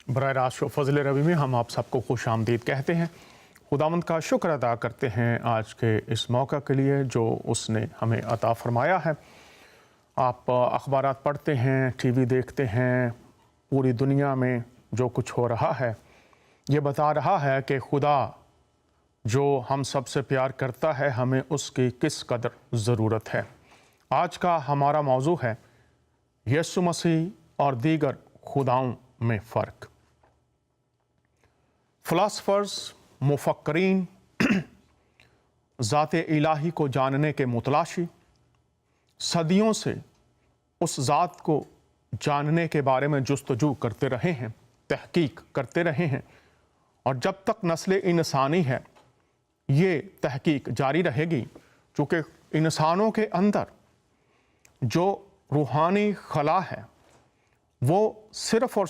बराह रास्त फजल रबी में हम आप सबको खुश आमदीद कहते हैं। खुदावंद का शुक्र अदा करते हैं आज के इस मौका के लिए जो उसने हमें अता फरमाया है। आप अखबारात पढ़ते हैं, टीवी देखते हैं, पूरी दुनिया में जो कुछ हो रहा है ये बता रहा है कि खुदा जो हम सब से प्यार करता है हमें उसकी किस कदर ज़रूरत है। आज का हमारा मौजू है यीशु मसीह और दीगर खुदाओं में फ़र्क। फ़िलासफ़र्स, मुफ़क्किरीन ज़ात इलाही को जानने के मुतलाशी सदियों से उस ज़ात को जानने के बारे में जुस्तजू करते रहे हैं, तहकीक करते रहे हैं, और जब तक नस्ल इंसानी है ये तहकीक जारी रहेगी, चूँकि इंसानों के अंदर जो रूहानी खला है वो सिर्फ़ और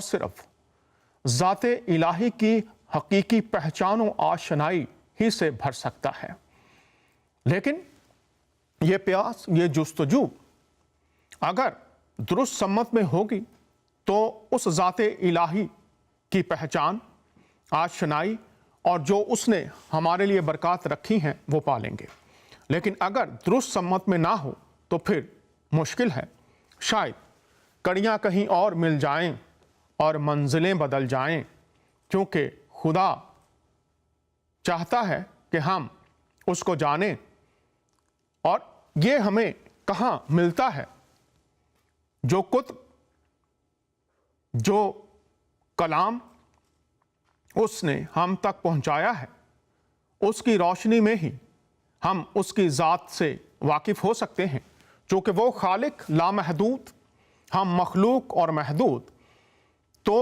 सिर्फ ज़ात इलाही की हकीकी पहचान और आशनाई ही से भर सकता है। लेकिन ये प्यास, ये जुस्तजू अगर दुरुस्त सम्मत में होगी तो उस ज़ात इलाही की पहचान, आशनाई और जो उसने हमारे लिए बरकत रखी हैं वो पालेंगे। लेकिन अगर दुरुस्त सम्मत में ना हो तो फिर मुश्किल है। शायद कड़ियाँ कहीं और मिल जाएं और मंजिलें बदल जाएं, क्योंकि खुदा चाहता है कि हम उसको जानें। और ये हमें कहाँ मिलता है? जो कुतुब, जो कलाम उसने हम तक पहुँचाया है, उसकी रोशनी में ही हम उसकी ज़ात से वाकिफ़ हो सकते हैं। चूँकि वो खालिक लामहदूद, हम मखलूक और महदूद। तो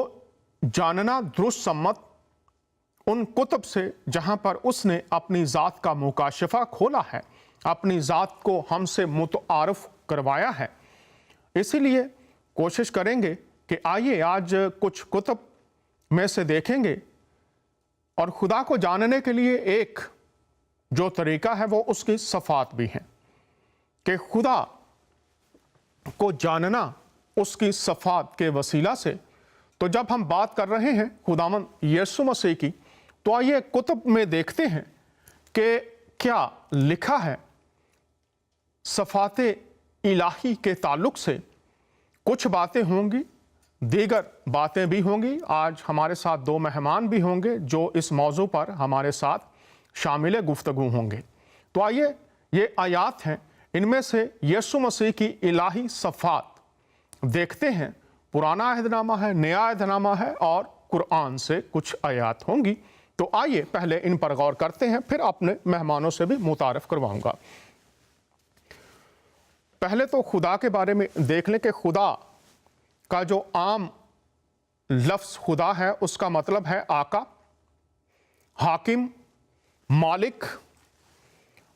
जानना दुरुस्त सम्मत उन कुतुब से जहाँ पर उसने अपनी ज़ात का मुकाशफा खोला है, अपनी ज़ात को हमसे मुतारफ़ करवाया है। इसीलिए कोशिश करेंगे कि आइए आज कुछ कुतुब में से देखेंगे और खुदा को जानने के लिए एक जो तरीका है वो उसकी सफ़ात भी है कि खुदा को जानना उसकी सफ़ात के वसीला से। तो जब हम बात कर रहे हैं खुदावंद यीशु मसीह की, तो आइए कुतुब में देखते हैं कि क्या लिखा है सफ़ात इलाही के ताल्लुक से। कुछ बातें होंगी, दीगर बातें भी होंगी। आज हमारे साथ दो मेहमान भी होंगे जो इस मौजू पर हमारे साथ शामिल गुफ्तगू होंगे। तो आइए ये आयात हैं, इनमें से यीशु मसीह की इलाही सफ़ात देखते हैं। पुराना अहदनामा है, नया अहदनामा है और कुरान से कुछ आयात होंगी। तो आइए पहले इन पर गौर करते हैं, फिर अपने मेहमानों से भी मुतारफ़ करवाऊंगा। पहले तो खुदा के बारे में देख लें कि खुदा का जो आम लफ्ज़ खुदा है उसका मतलब है आका, हाकिम, मालिक।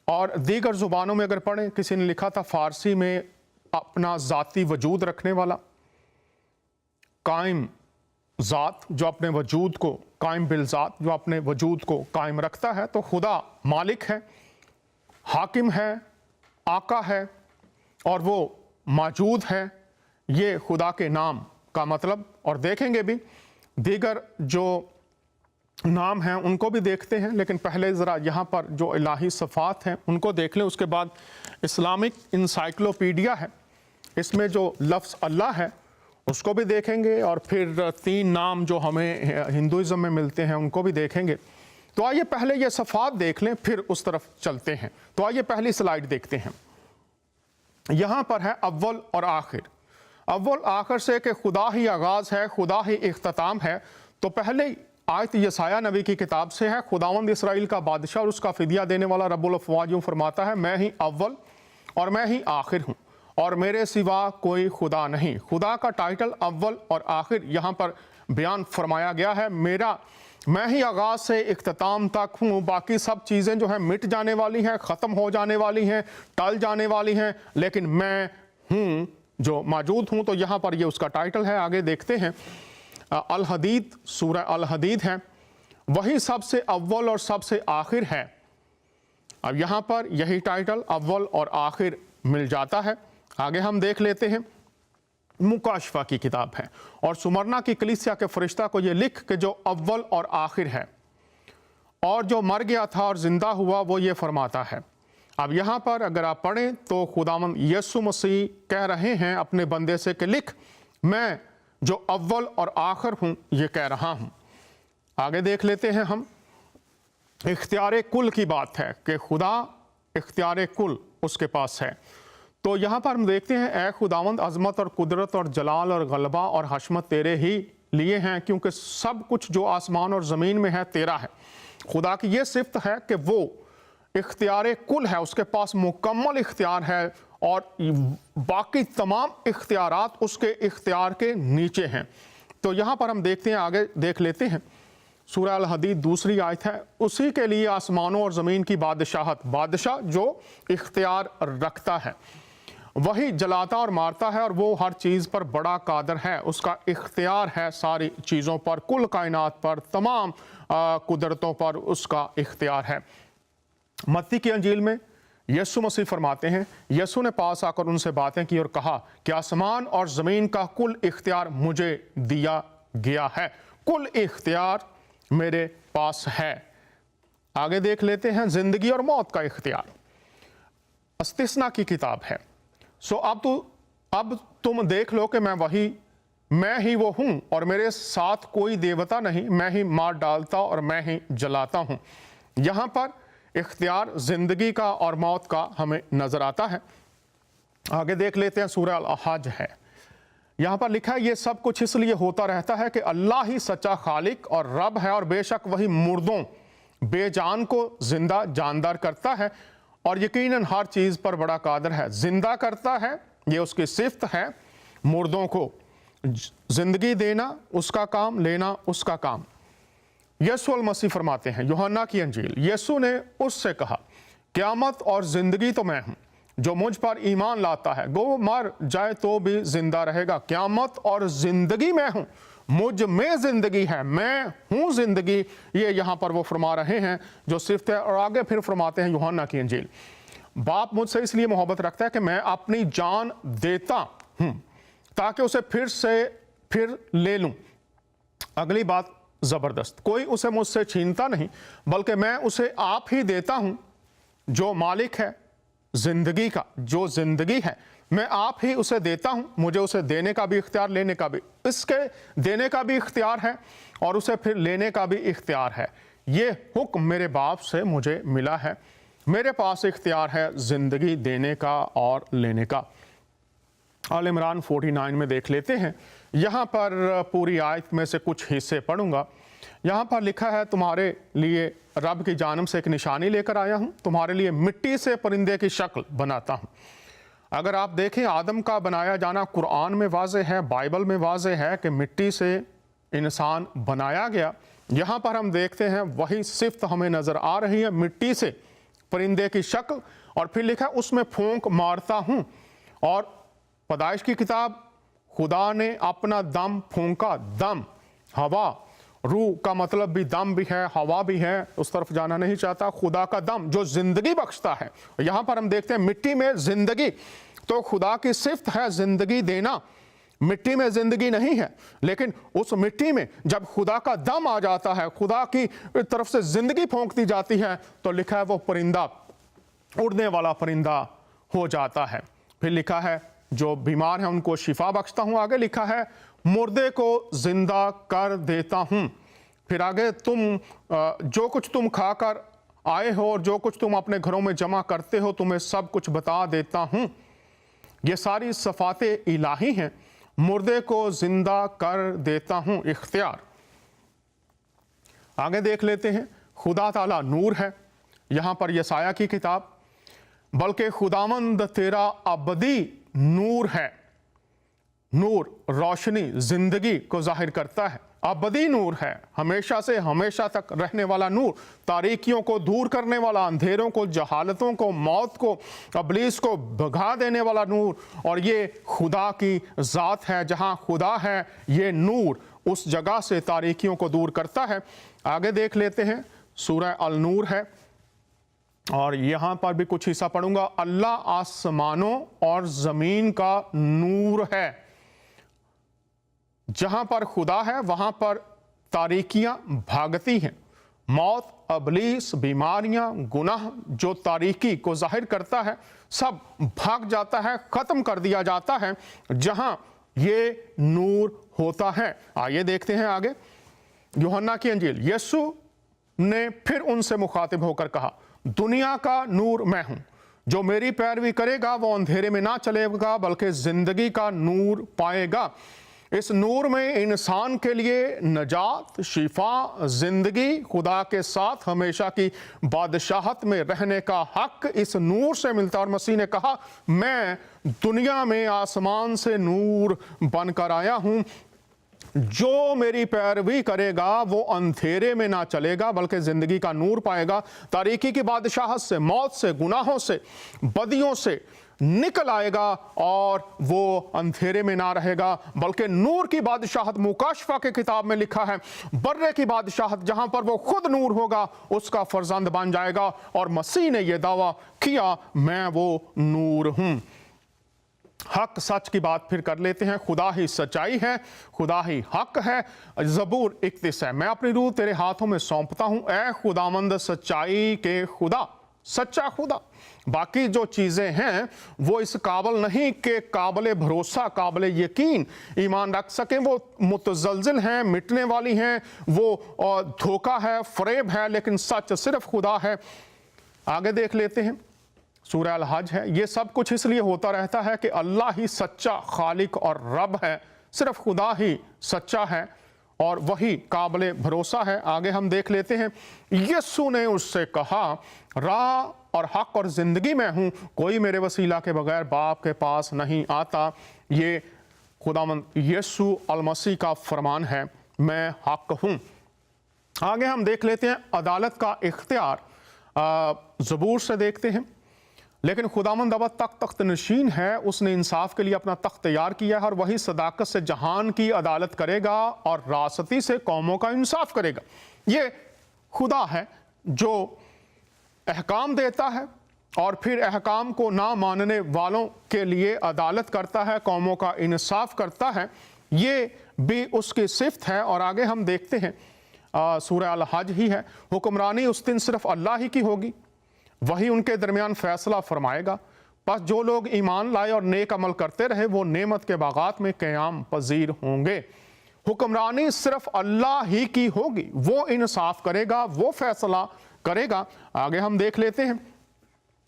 और दीगर ज़ुबानों में अगर पढ़ें, किसी ने लिखा था फ़ारसी में अपना ज़ाती वजूद रखने वाला, कायम ज़ात जो अपने वजूद को, कायम बिल ज़ात जो अपने वजूद को कायम रखता है। तो खुदा मालिक है, हाकिम है, आका है और वो मौजूद है। ये खुदा के नाम का मतलब। और देखेंगे भी दीगर जो नाम हैं उनको भी देखते हैं, लेकिन पहले ज़रा यहाँ पर जो इलाही सफ़ात हैं उनको देख लें। उसके बाद इस्लामिक इंसाइक्लोपीडिया है, इसमें जो लफ्ज़ अल्लाह है उसको भी देखेंगे, और फिर तीन नाम जो हमें हिंदुइज़्म में मिलते हैं उनको भी देखेंगे। तो आइए पहले ये सफ़ात देख लें, फिर उस तरफ चलते हैं। तो आइए पहली स्लाइड देखते हैं। यहाँ पर है अव्वल और आखिर। अव्वल आखिर से कि खुदा ही आगाज़ है, खुदा ही इख्तिताम है। तो पहले आयत यसाया नबी की किताब से है। खुदावंद इसराइल का बादशाह और उसका फिदिया देने वाला रब्बुल अफ़वाज यूँ फरमाता है, मैं ही अव्वल और मैं ही आखिर हूँ और मेरे सिवा कोई खुदा नहीं। खुदा का टाइटल अव्वल और आखिर यहाँ पर बयान फरमाया गया है। मैं ही आगाज़ से इख्तिताम तक हूँ। बाकी सब चीज़ें जो हैं मिट जाने वाली हैं, ख़त्म हो जाने वाली हैं, टल जाने वाली हैं, लेकिन मैं हूँ जो मौजूद हूँ। तो यहाँ पर ये उसका टाइटल है। आगे देखते हैं, अल हदीद, सूरह अल हदीद है, वही सबसे अव्वल और सबसे आखिर है। अब यहाँ पर यही टाइटल अव्वल और आखिर मिल जाता है। आगे हम देख लेते हैं मुकाशफा की किताब है। और सुमरना की कलीसिया के फरिश्ता को ये लिख कि जो अव्वल और आखिर है और जो मर गया था और जिंदा हुआ, वो ये फरमाता है। अब यहाँ पर अगर आप पढ़ें तो खुदावंद यीशु मसीह कह रहे हैं अपने बंदे से कि लिख, मैं जो अव्वल और आखिर हूँ ये कह रहा हूँ। आगे देख लेते हैं हम। इख्तियार कुल की बात है कि खुदा इख्तियार कुल उसके पास है। तो यहाँ पर हम देखते हैं, ए खुदावंद, अजमत और कुदरत और जलाल और गलबा और हशमत तेरे ही लिए हैं, क्योंकि सब कुछ जो आसमान और ज़मीन में है तेरा है। खुदा की ये सिफ्त है कि वो इख्तियार कुल है, उसके पास मुकम्मल इख्तियार है और बाकी तमाम इख्तियारात उसके इख्तियार के नीचे हैं। तो यहाँ पर हम देखते हैं, आगे देख लेते हैं। सूरह अल हदीद दूसरी आयत है, उसी के लिए आसमानों और ज़मीन की बादशाहत, बादशाह जो इख्तियार रखता है, वही जलाता और मारता है और वो हर चीज़ पर बड़ा कादर है। उसका इख्तियार है सारी चीज़ों पर, कुल कायनात पर, तमाम कुदरतों पर उसका इख्तियार है। मत्ती की अंजील में यीशु मसीह फरमाते हैं, यीशु ने पास आकर उनसे बातें की और कहा कि आसमान और ज़मीन का कुल इख्तियार मुझे दिया गया है, कुल इख्तियार मेरे पास है। आगे देख लेते हैं, जिंदगी और मौत का इख्तियार इस्तिस्ना की किताब है। सो अब तुम देख लो कि मैं ही वो हूं और मेरे साथ कोई देवता नहीं, मैं ही मार डालता और मैं ही जलाता हूं। यहां पर इख्तियार जिंदगी का और मौत का हमें नजर आता है। आगे देख लेते हैं, सूरह अल हज है। यहां पर लिखा है, ये सब कुछ इसलिए होता रहता है कि अल्लाह ही सच्चा खालिक और रब है और बेशक वही मुर्दों बेजान को जिंदा जानदार करता है और यकीनन हर चीज पर बड़ा कादर है। जिंदा करता है, ये उसकी सिफ्त है। मुर्दों को जिंदगी देना उसका काम, लेना उसका काम। यीशु अल मसीह फरमाते हैं, यूहन्ना की अंजील, यीशु ने उससे कहा, क़यामत और जिंदगी तो मैं हूं, जो मुझ पर ईमान लाता है गो मर जाए तो भी जिंदा रहेगा। क़यामत और जिंदगी मैं हूं, मुझ में जिंदगी है, मैं हूं जिंदगी। ये यहाँ पर वो फरमा रहे हैं जो सिफ्त है। और आगे फिर फरमाते हैं यूहन्ना की अंजील, बाप मुझसे इसलिए मोहब्बत रखता है कि मैं अपनी जान देता हूं ताकि उसे फिर ले लूं। अगली बात जबरदस्त, कोई उसे मुझसे छीनता नहीं, बल्कि मैं उसे आप ही देता हूं। जो मालिक है जिंदगी का, जो जिंदगी है, मैं आप ही उसे देता हूं। मुझे उसे देने का भी इख्तियार, लेने का भी, इसके देने का भी इख्तियार है और उसे फिर लेने का भी इख्तियार है। ये हुक्म मेरे बाप से मुझे मिला है। मेरे पास इख्तियार है जिंदगी देने का और लेने का। आल इमरान 49 में देख लेते हैं। यहाँ पर पूरी आयत में से कुछ हिस्से पढ़ूंगा। यहाँ पर लिखा है, तुम्हारे लिए रब की जानब से एक निशानी लेकर आया हूँ, तुम्हारे लिए मिट्टी से परिंदे की शक्ल बनाता हूँ। अगर आप देखें, आदम का बनाया जाना कुरान में वाज़े है, बाइबल में वाज़े है कि मिट्टी से इंसान बनाया गया। यहाँ पर हम देखते हैं वही सिफ्त हमें नज़र आ रही है, मिट्टी से परिंदे की शक्ल। और फिर लिखा, उसमें फूंक मारता हूँ। और पैदाइश की किताब, खुदा ने अपना दम फूंका, दम, हवा, रूह का मतलब भी दम भी है, हवा भी है, उस तरफ जाना नहीं चाहता। खुदा का दम जो जिंदगी बख्शता है। यहाँ पर हम देखते हैं मिट्टी में जिंदगी, तो खुदा की सिफ्त है जिंदगी देना। मिट्टी में जिंदगी नहीं है, लेकिन उस मिट्टी में जब खुदा का दम आ जाता है, खुदा की तरफ से जिंदगी फूंक दी जाती है, तो लिखा है वो परिंदा उड़ने वाला परिंदा हो जाता है। फिर लिखा है जो बीमार है उनको शिफा बख्शता हूं। आगे लिखा है मुर्दे को जिंदा कर देता हूं। फिर आगे, तुम जो कुछ तुम खाकर आए हो और जो कुछ तुम अपने घरों में जमा करते हो, तुम्हें सब कुछ बता देता हूं। ये सारी सफाते इलाही हैं। मुर्दे को जिंदा कर देता हूं, इख्तियार। आगे देख लेते हैं, खुदा ताला नूर है। यहां पर यसाया की किताब, बल्कि खुदावंद तेरा अबदी नूर है। नूर रोशनी जिंदगी को जाहिर करता है, अबदी नूर है, हमेशा से हमेशा तक रहने वाला नूर, तारीकियों को दूर करने वाला, अंधेरों को, जहालतों को, मौत को, अबलीस को भगा देने वाला नूर। और ये खुदा की ज़ात है। जहाँ खुदा है, ये नूर उस जगह से तारीकियों को दूर करता है। आगे देख लेते हैं, सूरह अल नूर है और यहाँ पर भी कुछ हिस्सा पढ़ूंगा। अल्लाह आसमानों और ज़मीन का नूर है। जहां पर खुदा है वहां पर तारीकियां भागती हैं। मौत, अबलीस, बीमारियां, गुनाह जो तारीकी को जाहिर करता है सब भाग जाता है, खत्म कर दिया जाता है जहां ये नूर होता है। आइए देखते हैं आगे यूहन्ना की अंजील। यीशु ने फिर उनसे मुखातिब होकर कहा, दुनिया का नूर मैं हूं, जो मेरी पैरवी करेगा वो अंधेरे में ना चलेगा बल्कि जिंदगी का नूर पाएगा। इस नूर में इंसान के लिए नजात, शिफा, जिंदगी, खुदा के साथ हमेशा की बादशाहत में रहने का हक इस नूर से मिलता है। और मसीह ने कहा, मैं दुनिया में आसमान से नूर बनकर आया हूं, जो मेरी पैरवी करेगा वो अंधेरे में ना चलेगा बल्कि जिंदगी का नूर पाएगा। तारीकी की बादशाहत से, मौत से, गुनाहों से, बदियों से निकल आएगा और वो अंधेरे में ना रहेगा बल्कि नूर की बादशाहत। मुकाशफा के किताब में लिखा है, बर्रे की बादशाहत जहां पर वो खुद नूर होगा उसका फर्जंद बन जाएगा। और मसीह ने यह दावा किया, मैं वो नूर हूं। हक सच की बात फिर कर लेते हैं। खुदा ही सच्चाई है, खुदा ही हक है। ज़बूर 31 है, मैं अपनी रूह तेरे हाथों में सौंपता हूं, ए खुदामंद सच्चाई के खुदा, सच्चा खुदा। बाकी जो चीज़ें हैं वो इस काबिल नहीं कि काबिल भरोसा, काबिल यकीन ईमान रख सकें। वो मुतज़लज़िल हैं, मिटने वाली हैं, वो धोखा है, फरेब है, लेकिन सच सिर्फ खुदा है। आगे देख लेते हैं, सूरह अल हज है। ये सब कुछ इसलिए होता रहता है कि अल्लाह ही सच्चा खालिक और रब है, सिर्फ खुदा ही सच्चा है और वही काबिल भरोसा है। आगे हम देख लेते हैं, यीशु ने उससे कहा, राह और हक और जिंदगी मैं हूं, कोई मेरे वसीला के बगैर बाप के पास नहीं आता। ये खुदावंद यीशु अल मसीह का फरमान है, मैं हक हूं। आगे हम देख लेते हैं अदालत का इख्तियार, ज़बूर से देखते हैं। लेकिन खुदावंद अब तख्त नशीन है, उसने इंसाफ के लिए अपना तख्त तैयार किया है और वही सदाकत से जहान की अदालत करेगा और रासती से कौमों का इंसाफ करेगा। ये खुदा है जो अहकाम देता है और फिर अहकाम को ना मानने वालों के लिए अदालत करता है, कौमों का इंसाफ करता है। ये भी उसकी सिफ्त है। और आगे हम देखते हैं सूरह अल हज ही है, हुक्मरानी उस दिन सिर्फ अल्लाह ही की होगी, वही उनके दरमियान फैसला फरमाएगा। बस जो लोग ईमान लाए और नेक अमल करते रहे वो नेमत के बागात में क़याम पजीर होंगे। हुक्मरानी सिर्फ अल्लाह ही की होगी, वो इंसाफ करेगा, वो फैसला करेगा। आगे हम देख लेते हैं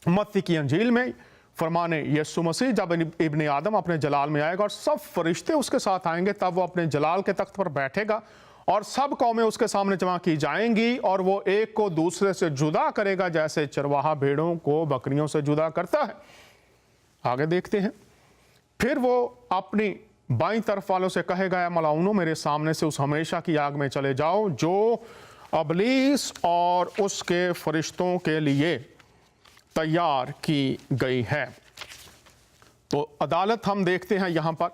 मत्ती की अंजील में फरमाने यीशु मसीह, जब इब्ने आदम अपने जलाल में आएगा और सब फरिश्ते उसके साथ आएंगे, तब वो अपने जलाल के तख्त पर बैठेगा और सब कौमें उसके सामने जमा की जाएंगी और वो एक को दूसरे से जुदा करेगा जैसे चरवाहा भेड़ों को बकरियों से जुदा करता है। आगे देखते हैं, फिर वो अपनी बाईं तरफ वालों से कहेगा, मलाउनो मेरे सामने से उस हमेशा की आग में चले जाओ जो अबलीस और उसके फरिश्तों के लिए तैयार की गई है। तो अदालत हम देखते हैं यहाँ पर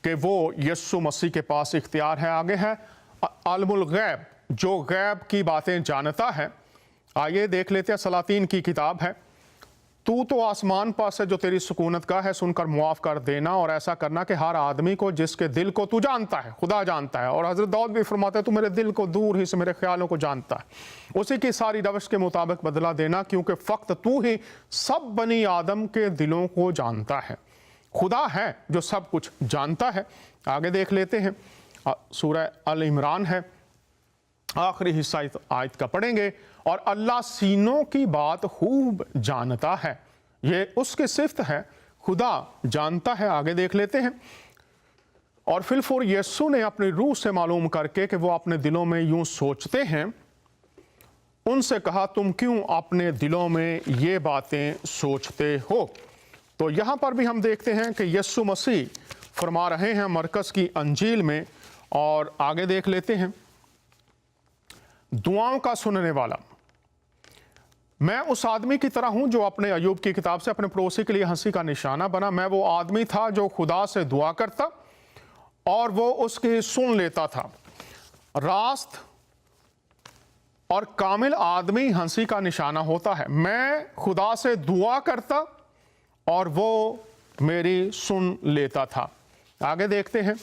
कि वो यीशु मसीह के पास इख्तियार है। आगे है आलमुल गैब, जो गैब की बातें जानता है। आइए देख लेते हैं, सलातीन की किताब है, तू तो आसमान पर से जो तेरी सुकूनत का है सुनकर मुआफ कर देना और ऐसा करना कि हर आदमी को जिसके दिल को तू जानता है, खुदा जानता है। और हजरत दाऊद भी फरमाते हैं, तू मेरे दिल को दूर ही से मेरे ख्यालों को जानता है। उसी की सारी रविश के मुताबिक बदला देना, क्योंकि फ़क्त तू ही सब बनी आदम के दिलों को जानता है। खुदा है जो सब कुछ जानता है। आगे देख लेते हैं, सूरह अल इमरान है, आखिरी हिस्सा आयत का पढ़ेंगे। और अल्लाह सीनों की बात खूब जानता है, ये उसकी सिफ्त है, खुदा जानता है। आगे देख लेते हैं, और फिलफुर यीशु ने अपनी रूह से मालूम करके कि वो अपने दिलों में यूं सोचते हैं, उनसे कहा, तुम क्यों अपने दिलों में ये बातें सोचते हो। तो यहाँ पर भी हम देखते हैं कि यीशु मसीह फरमा रहे हैं मरकज़ की अंजील में। और आगे देख लेते हैं, दुआओं का सुनने वाला, मैं उस आदमी की तरह हूं जो अपने अयूब की किताब से अपने पड़ोसी के लिए हंसी का निशाना बना। मैं वो आदमी था जो खुदा से दुआ करता और वो उसकी सुन लेता था। रास्त और कामिल आदमी हंसी का निशाना होता है। मैं खुदा से दुआ करता और वो मेरी सुन लेता था। आगे देखते हैं,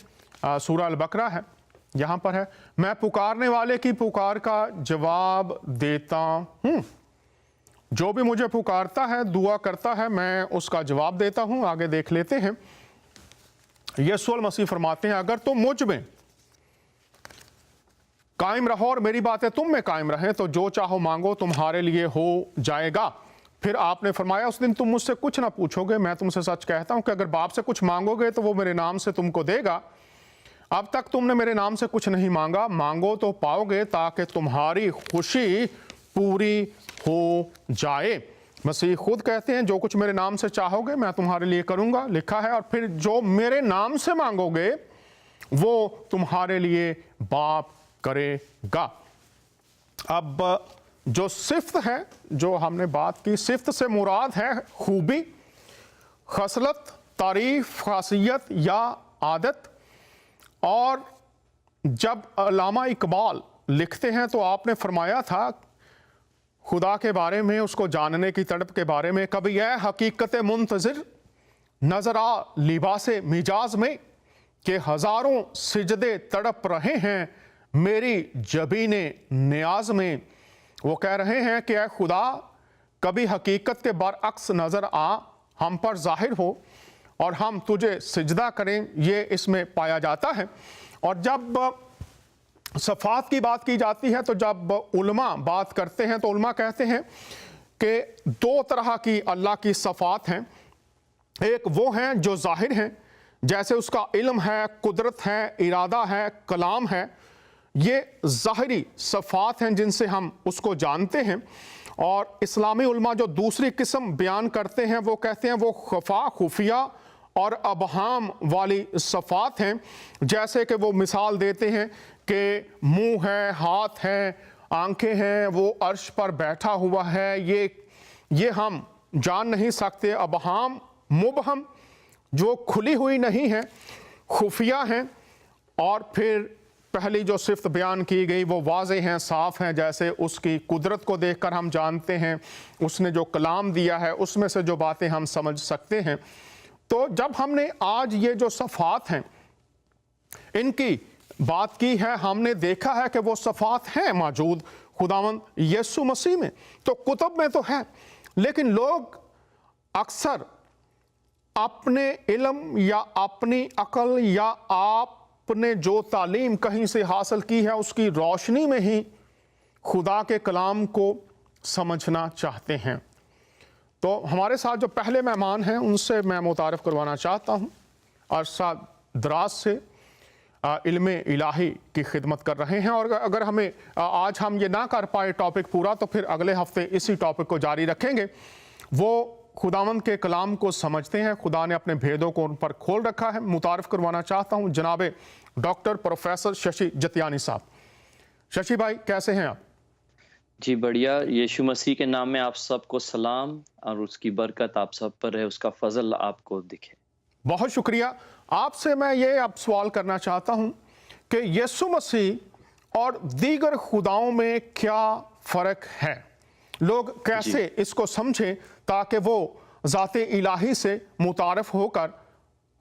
सूरह अल बकरा है, यहाँ पर है, मैं पुकारने वाले की पुकार का जवाब देता हूँ। जो भी मुझे पुकारता है, दुआ करता है, मैं उसका जवाब देता हूँ। आगे देख लेते हैं। यीशु मसीह फरमाते हैं, अगर तुम मुझ में कायम रहो और मेरी बातें तुम में कायम रहें तो जो चाहो मांगो तुम्हारे लिए हो जाएगा। फिर आपने फरमाया, उस दिन तुम मुझसे कुछ ना पूछोगे, मैं तुमसे सच कहता हूं कि अगर बाप से कुछ मांगोगे तो वो मेरे नाम से तुमको देगा। अब तक तुमने मेरे नाम से कुछ नहीं मांगा, मांगो तो पाओगे ताकि तुम्हारी खुशी पूरी हो जाए। मसीह खुद कहते हैं, जो कुछ मेरे नाम से चाहोगे मैं तुम्हारे लिए करूंगा, लिखा है। और फिर जो मेरे नाम से मांगोगे वो तुम्हारे लिए बाप करेगा। अब जो सिफ्त है, जो हमने बात की, सिफ्त से मुराद है खूबी, खसलत, तारीफ, खासियत या आदत। और जब अल्लामा इकबाल लिखते हैं तो आपने फरमाया था खुदा के बारे में, उसको जानने की तड़प के बारे में, कभी यह हकीकत मुंतज़िर नजर आ लिबासे मिजाज में कि हजारों सिजदे तड़प रहे हैं मेरी जबीने नियाज में। वो कह रहे हैं कि ऐ खुदा, कभी हकीकत के बरअक्स नजर आ हम पर जाहिर हो और हम तुझे सिजदा करें, ये इसमें पाया जाता है। और जब सफ़ात की बात की जाती है, तो जब उलमा बात करते हैं तो उलमा कहते हैं कि दो तरह की अल्लाह की सफ़ात हैं। एक वो हैं जो जाहिर हैं, जैसे उसका इल्म है, कुदरत है, इरादा है, कलाम है। ये ज़ाहिरी सफ़ात हैं जिनसे हम उसको जानते हैं। और इस्लामी उलमा जो दूसरी किस्म बयान करते हैं वो कहते हैं वो खफा, खुफिया और अबहाम वाली सफ़ात हैं। जैसे कि वो मिसाल देते हैं कि मुंह है, हाथ है, आंखें हैं, वो अर्श पर बैठा हुआ है, ये हम जान नहीं सकते। अबहाम, मुबहम, जो खुली हुई नहीं है, खुफिया हैं। और फिर पहली जो सिफ्त बयान की गई वो वाज़े हैं, साफ़ हैं, जैसे उसकी कुदरत को देखकर हम जानते हैं, उसने जो कलाम दिया है उसमें से जो बातें हम समझ सकते हैं। तो जब हमने आज ये जो सफ़ात हैं इनकी बात की है, हमने देखा है कि वो सफ़ात हैं मौजूद खुदावंद यीशु मसीह में, तो कुतुब में तो है। लेकिन लोग अक्सर अपने इल्म या अपनी अकल या आपने जो तालीम कहीं से हासिल की है उसकी रोशनी में ही खुदा के कलाम को समझना चाहते हैं। तो हमारे साथ जो पहले मेहमान हैं उनसे मैं मुतारफ़ करवाना चाहता हूँ। अरसा दराज से इल्म इलाही की खिदमत कर रहे हैं। और अगर हमें आज हम ये ना कर पाए टॉपिक पूरा, तो फिर अगले हफ्ते इसी टॉपिक को जारी रखेंगे। वो खुदावंद के कलाम को समझते हैं, खुदा ने अपने भेदों को उन पर खोल रखा है। मुतारफ़ करवाना चाहता हूँ जनाब डॉक्टर प्रोफेसर शशि जतियानी साहब। शशि भाई, कैसे हैं आप? जी बढ़िया। यीशु मसीह के नाम में आप सबको सलाम और उसकी बरकत आप सब पर है, उसका फजल आपको दिखे। बहुत शुक्रिया। आपसे मैं ये अब सवाल करना चाहता हूँ कि यीशु मसीह और दीगर खुदाओं में क्या फ़र्क है, लोग कैसे इसको समझें ताकि वो ज़ाते इलाही से मुतारफ़ होकर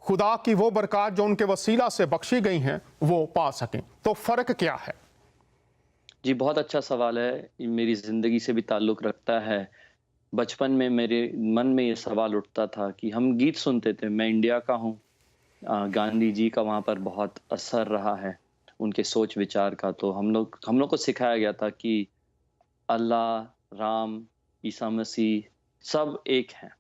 खुदा की वो बरकत जो उनके वसीला से बख्शी गई हैं वो पा सकें। तो फ़र्क क्या है? जी बहुत अच्छा सवाल है, मेरी ज़िंदगी से भी ताल्लुक़ रखता है। बचपन में मेरे मन में ये सवाल उठता था कि हम गीत सुनते थे। मैं इंडिया का हूँ, गांधी जी का वहाँ पर बहुत असर रहा है, उनके सोच विचार का। तो हम लोग को सिखाया गया था कि अल्लाह, राम, ईसा मसीह सब एक हैं।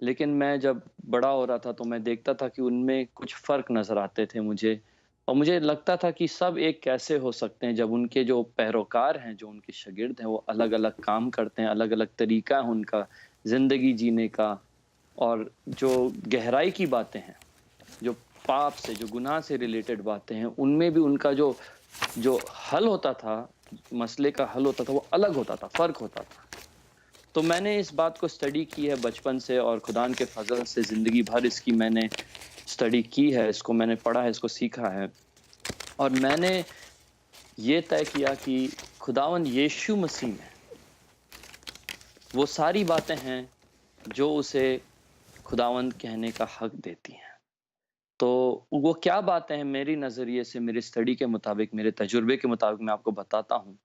लेकिन मैं जब बड़ा हो रहा था तो मैं देखता था कि उनमें कुछ फ़र्क नज़र आते थे मुझे। और मुझे लगता था कि सब एक कैसे हो सकते हैं जब उनके जो पैरोकार हैं, जो उनके शागिर्द हैं, वो अलग-अलग काम करते हैं, अलग-अलग तरीका है उनका ज़िंदगी जीने का। और जो गहराई की बातें हैं, जो पाप से, जो गुनाह से रिलेटेड बातें हैं, उनमें भी उनका जो जो हल होता था, मसले का हल होता था, वो अलग होता था, फ़र्क होता था। तो मैंने इस बात को स्टडी की है बचपन से, और खुदा के फजल से ज़िंदगी भर इसकी मैंने स्टडी की है, इसको मैंने पढ़ा है, इसको सीखा है। और मैंने ये तय किया कि खुदावंद यीशु मसीह में वो सारी बातें हैं जो उसे खुदावंद कहने का हक देती हैं। तो वो क्या बातें हैं मेरी नज़रिए से, मेरी स्टडी के मुताबिक, मेरे तजुर्बे के मुताबिक मैं आपको बताता हूँ।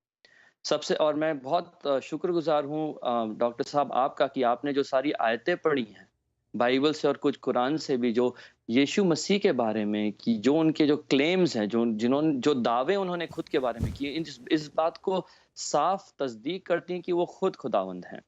सबसे और मैं बहुत शुक्रगुज़ार हूँ डॉक्टर साहब आपका कि आपने जो सारी आयतें पढ़ी हैं, बाइबल से और कुछ कुरान से भी जो यीशु मसीह के बारे में कि जो उनके जो क्लेम्स हैं, जो दावे उन्होंने खुद के बारे में किए, इस बात को साफ तस्दीक करती हैं कि वो खुद खुदावंद हैं।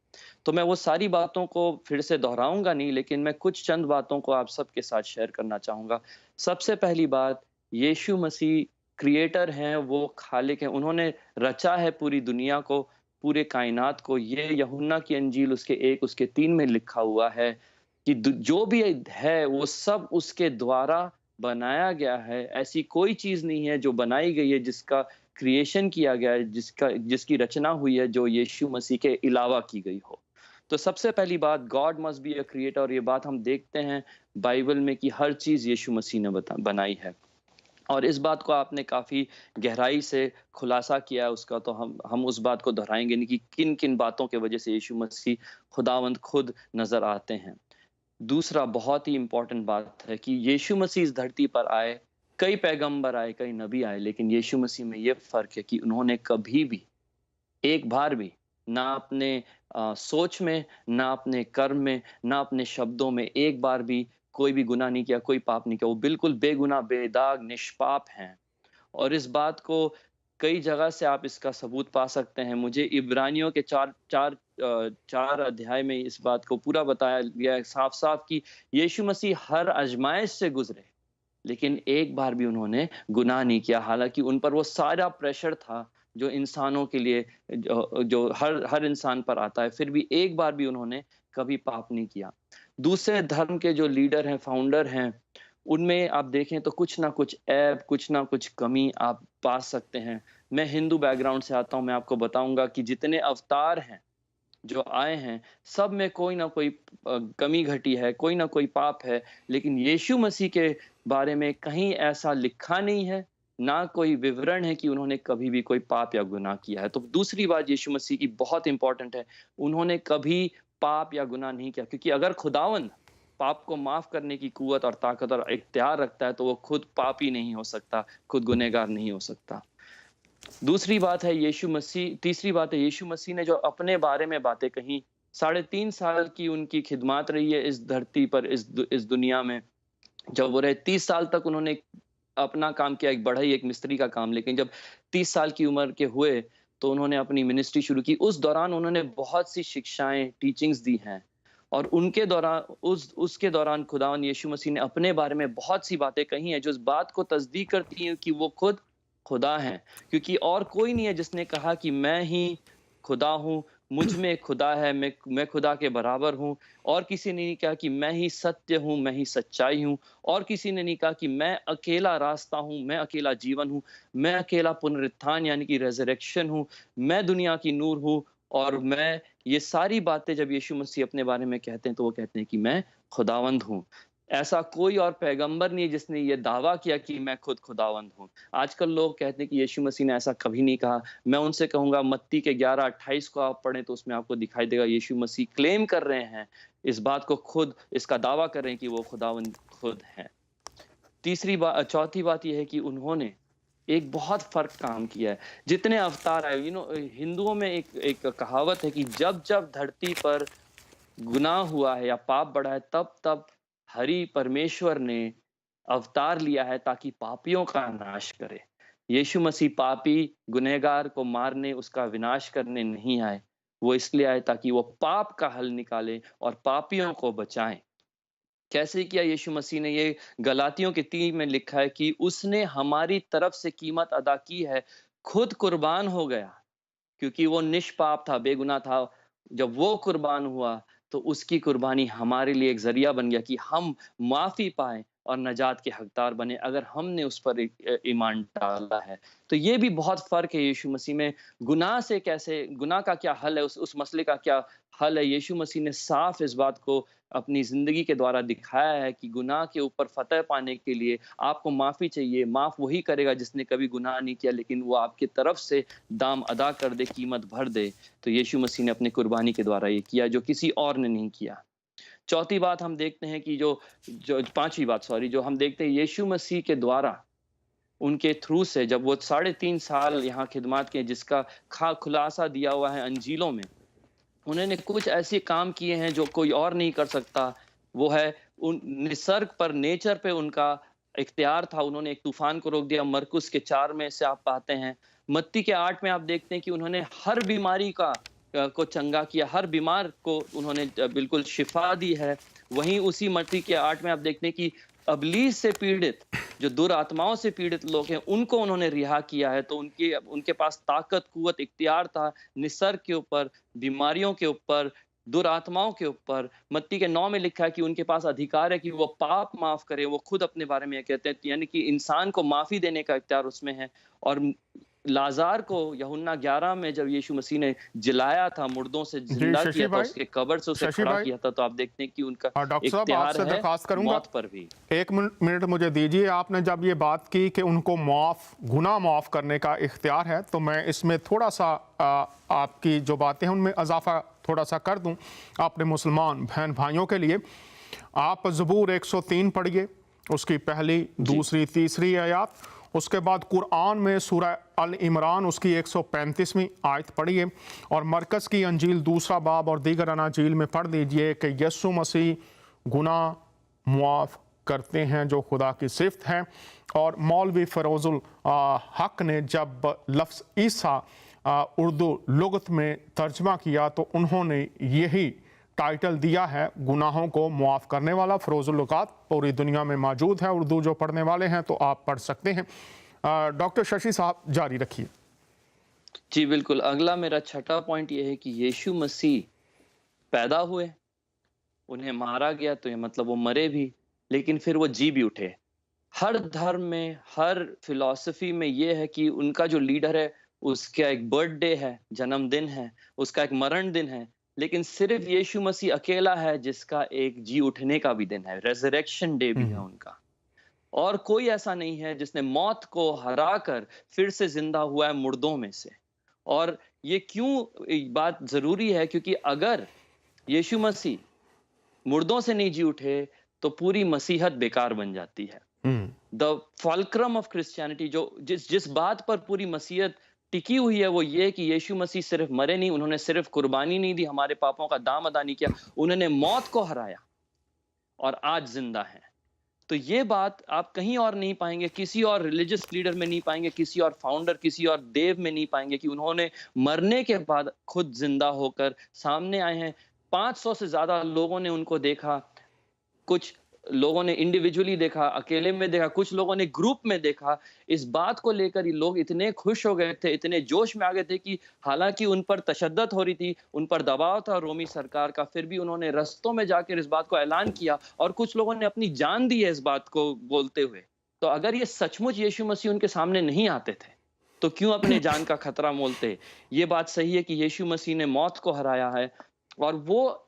तो मैं वो सारी बातों को फिर से दोहराऊँगा नहीं, लेकिन मैं कुछ चंद बातों को आप सबके साथ शेयर करना चाहूँगा। सबसे पहली बात, यीशु मसीह क्रिएटर हैं, वो खालिक हैं, उन्होंने रचा है पूरी दुनिया को, पूरे कायनात को। ये यूहन्ना की अंजील उसके 1 उसके 3 में लिखा हुआ है कि जो भी है वो सब उसके द्वारा बनाया गया है। ऐसी कोई चीज़ नहीं है जो बनाई गई है जिसका क्रिएशन किया गया है, जिसकी रचना हुई है जो यीशु मसीह के अलावा की गई हो। तो सबसे पहली बात, God must be a creator, और ये बात हम देखते हैं बाइबल में कि हर चीज़ यीशु मसीह ने बनाई है। और इस बात को आपने काफ़ी गहराई से खुलासा किया है उसका, तो हम उस बात को दोहराएँगे नहीं कि किन-किन बातों की वज़ह से यीशु मसीह खुदावंद खुद नज़र आते हैं। दूसरा बहुत ही इम्पोर्टेंट बात है कि यीशु मसीह इस धरती पर आए, कई पैगंबर आए, कई नबी आए, लेकिन यीशु मसीह में ये फ़र्क है कि उन्होंने कभी भी, एक बार भी, ना अपने सोच में, ना अपने कर्म में, ना अपने शब्दों में एक बार भी कोई भी गुनाह नहीं किया, कोई पाप नहीं किया। वो बिल्कुल बेगुनाह, बेदाग, निष्पाप हैं। और इस बात को कई जगह से आप इसका सबूत पा सकते हैं। मुझे इब्रानियों के 4 अध्याय में इस बात को पूरा बताया गया है साफ-साफ कि यीशु मसीह हर आज़माइश से गुज़रे, लेकिन एक बार भी उन्होंने गुनाह नहीं किया। हालाँकि उन पर वो सारा प्रेशर था, जो इंसानों के लिए जो जो हर हर इंसान पर आता है, फिर भी एक बार भी उन्होंने कभी पाप नहीं किया। दूसरे धर्म के जो लीडर हैं, फाउंडर हैं, उनमें आप देखें तो कुछ ना कुछ ऐब, कुछ ना कुछ कमी आप पा सकते हैं। मैं हिंदू बैकग्राउंड से आता हूँ, मैं आपको बताऊँगा कि जितने अवतार हैं, जो आए हैं, सब में कोई ना कोई कमी घटी है, कोई ना कोई पाप है, लेकिन यीशु मसीह के बारे में कहीं ऐसा लिखा नहीं है, ना कोई विवरण है कि उन्होंने कभी भी कोई पाप या गुनाह किया है। तो दूसरी बात यीशु मसीह की बहुत इम्पोर्टेंट है, उन्होंने कभी पाप या गुनाह नहीं किया, क्योंकि अगर खुदावंद पाप को माफ़ करने की कुव्वत और ताकत और इख्तियार रखता है, तो वो खुद पापी नहीं हो सकता, खुद गुनहगार नहीं हो सकता। दूसरी बात है यीशु मसीह तीसरी बात है यीशु मसीह ने जो अपने बारे में बातें कहीं, 3.5 साल की उनकी खिदमत रही है इस धरती पर, इस दुनिया में। जब वो रहे 30 साल तक उन्होंने अपना काम किया, एक बढ़ई, एक मिस्त्री का काम, लेकिन जब 30 साल की उम्र के हुए, तो उन्होंने अपनी मिनिस्ट्री शुरू की। उस दौरान उन्होंने बहुत सी शिक्षाएँ, टीचिंग्स दी हैं, और उनके दौरान उसके दौरान खुदावंद यीशु मसीह ने अपने बारे में बहुत सी बातें कही हैं, जो इस बात को तस्दीक करती हैं कि वो खुद खुदा हैं। क्योंकि और कोई नहीं है जिसने कहा कि मैं ही खुदा हूँ, मुझ में खुदा है, मैं खुदा के बराबर हूँ। और किसी ने नहीं कहा कि मैं ही सत्य हूँ, मैं ही सच्चाई हूँ। और किसी ने नहीं कहा कि मैं अकेला रास्ता हूँ, मैं अकेला जीवन हूँ, मैं अकेला पुनरुत्थान यानी कि रिज़रेक्शन हूँ, मैं दुनिया की नूर हूँ। और मैं ये सारी बातें जब यीशु मसीह अपने बारे में कहते हैं, तो वो कहते हैं कि मैं खुदावंद हूँ। ऐसा कोई और पैगंबर नहीं है जिसने ये दावा किया कि मैं खुद खुदावंद हूँ। आजकल लोग कहते हैं कि यीशु मसीह ने ऐसा कभी नहीं कहा। मैं उनसे कहूँगा मत्ती के 11:28 को आप पढ़ें, तो उसमें आपको दिखाई देगा यीशु मसीह क्लेम कर रहे हैं, इस बात को खुद इसका दावा कर रहे हैं कि वो खुदावंद खुद हैं। चौथी बात ये है कि उन्होंने एक बहुत फ़र्क काम किया है। जितने अवतार आए, हिंदुओं में एक एक कहावत है कि जब-जब धरती पर गुनाह हुआ है या पाप बढ़ा है, तब-तब हरि परमेश्वर ने अवतार लिया है ताकि पापियों का नाश करे। यीशु मसीह पापी, गुनहगार को मारने, उसका विनाश करने नहीं आए। वो इसलिए आए ताकि वो पाप का हल निकालें और पापियों को बचाएँ। कैसे किया यीशु मसीह ने ये? गलातियों के 3 में लिखा है कि उसने हमारी तरफ से कीमत अदा की है, खुद कुर्बान हो गया। क्योंकि वो निष्पाप था, बेगुनाह था। जब वो कुर्बान हुआ, तो उसकी कुर्बानी हमारे लिए एक ज़रिया बन गया कि हम माफ़ी पाएँ और नजात के हकदार बने, अगर हमने उस पर ईमान डाला है। तो ये भी बहुत फ़र्क है यीशु मसीह में। गुनाह का क्या हल है, उस मसले का क्या हल है? यीशु मसीह ने साफ़ इस बात को अपनी ज़िंदगी के द्वारा दिखाया है कि गुनाह के ऊपर फ़तह पाने के लिए आपको माफ़ी चाहिए। माफ़ वही करेगा जिसने कभी गुनाह नहीं किया, लेकिन वो आपकी तरफ से दाम अदा कर दे, कीमत भर दे। तो यीशु मसीह ने अपनी कुर्बानी के द्वारा ये किया, जो किसी और ने नहीं किया। चौथी बात हम देखते हैं कि जो जो पांचवी बात सॉरी जो हम देखते हैं यीशु मसीह के द्वारा उनके थ्रू से जब वो 3.5 साल यहाँ खिदमत किए जिसका खुलासा दिया हुआ है अंजीलों में, उन्होंने कुछ ऐसे काम किए हैं जो कोई और नहीं कर सकता। वो है उन निसर्ग पर, नेचर पे उनका इख्तियार था। उन्होंने एक तूफान को रोक दिया। मरकुस के 4 में से आप पाते हैं। मत्ती के 8 में आप देखते हैं कि उन्होंने हर बीमारी को चंगा किया, हर बीमार को उन्होंने बिल्कुल शिफा दी है। वहीं उसी मत्ती के 8 में आप देखते हैं कि अबलीस से पीड़ित, जो दुरात्माओं से पीड़ित लोग हैं, उनको उन्होंने रिहा किया है। तो उनके पास ताकत, कुव्वत, इख्तियार था निसर्ग के ऊपर, बीमारियों के ऊपर, दुरात्माओं के ऊपर। मत्ती के 9 में लिखा है कि उनके पास अधिकार है कि वो पाप माफ करे। वो खुद अपने बारे में ये कहते हैं, यानी कि इंसान को माफी देने का इख्तियार उसमें है। और लाजार को यूहन्ना 11 में जब यीशु मसीह ने जिलाया था, मुर्दों से जी जिंदा शशि किया था, भाई, उसके कब्र से उसे शशि खड़ा भाई, किया था, तो आप देखते हैं कि उनका डॉक्टर साहब इख्तियार आपसे है दरखास्त करूंगा, मौत पर भी। एक मिनट मुझे दीजिए। आपने जब ये बात की कि उनको गुनाह माफ करने का इख्तियार है, तो मैं इसमें थोड़ा सा आपकी जो बातें हैं उनमें इजाफा थोड़ा सा कर दूं अपने मुसलमान बहन भाइयों के लिए। आप ज़बूर 103 पढ़िए, उसकी पहली, दूसरी, तीसरी आयत। उसके बाद कुरान में सूरह अल इमरान उसकी 135वीं आयत पढ़िए, और मरकज़ की अंजील दूसरा बाब और दीगर अनाजील में पढ़ दीजिए कि यीशु मसीह गुनाह मुआफ़ करते हैं, जो खुदा की सिफ़त है। और मौलवी फ़रोज़ुल हक ने जब लफ्ज़ ईसा उर्दू लुगत में तर्जमा किया तो उन्होंने यही टाइटल दिया है, गुनाहों को मुआफ़ करने वाला। फ़रोज़ुल लुगात पूरी दुनिया में मौजूद है, उर्दू जो पढ़ने वाले हैं तो आप पढ़ सकते हैं। डॉक्टर शशि साहब जारी रखिए। जी बिल्कुल। अगला मेरा छठा पॉइंट ये है कि यीशु मसीह पैदा हुए, उन्हें मारा गया, तो ये मतलब वो मरे भी, लेकिन फिर वो जी भी उठे। हर धर्म में, हर फिलॉसफी में ये है कि उनका जो लीडर है उसका एक बर्थडे है, जन्मदिन है, उसका एक मरण दिन है, लेकिन सिर्फ यीशु मसीह अकेला है जिसका एक जी उठने का भी दिन है, रेज़रेक्शन डे भी है उनका। और कोई ऐसा नहीं है जिसने मौत को हराकर फिर से जिंदा हुआ है मुर्दों में से। और ये क्यों बात जरूरी है, क्योंकि अगर यीशु मसीह मुर्दों से नहीं जी उठे तो पूरी मसीहत बेकार बन जाती है। द फल्क्रम ऑफ क्रिश्चियनिटी, जो जिस बात पर पूरी मसीहत टिकी हुई है, वो ये कि यीशु मसीह सिर्फ मरे नहीं, उन्होंने सिर्फ कुर्बानी नहीं दी, हमारे पापों का दाम अदा नहीं किया, उन्होंने मौत को हराया और आज जिंदा है। तो ये बात आप कहीं और नहीं पाएंगे, किसी और रिलीजियस लीडर में नहीं पाएंगे, किसी और फाउंडर, किसी और देव में नहीं पाएंगे कि उन्होंने मरने के बाद खुद जिंदा होकर सामने आए हैं। 500 से ज्यादा लोगों ने उनको देखा। कुछ लोगों ने इंडिविजुअली देखा, अकेले में देखा, कुछ लोगों ने ग्रुप में देखा। इस बात को लेकर ये लोग इतने खुश हो गए थे, इतने जोश में आ गए थे कि हालांकि उन पर तशद्दुद हो रही थी, उन पर दबाव था रोमी सरकार का, फिर भी उन्होंने रस्तों में जाकर इस बात को ऐलान किया, और कुछ लोगों ने अपनी जान दी है इस बात को बोलते हुए। तो अगर ये सचमुच यीशु मसीह उनके सामने नहीं आते थे तो क्यों अपने जान का खतरा मोलते। ये बात सही है कि यीशु मसीह ने मौत को हराया है। और वो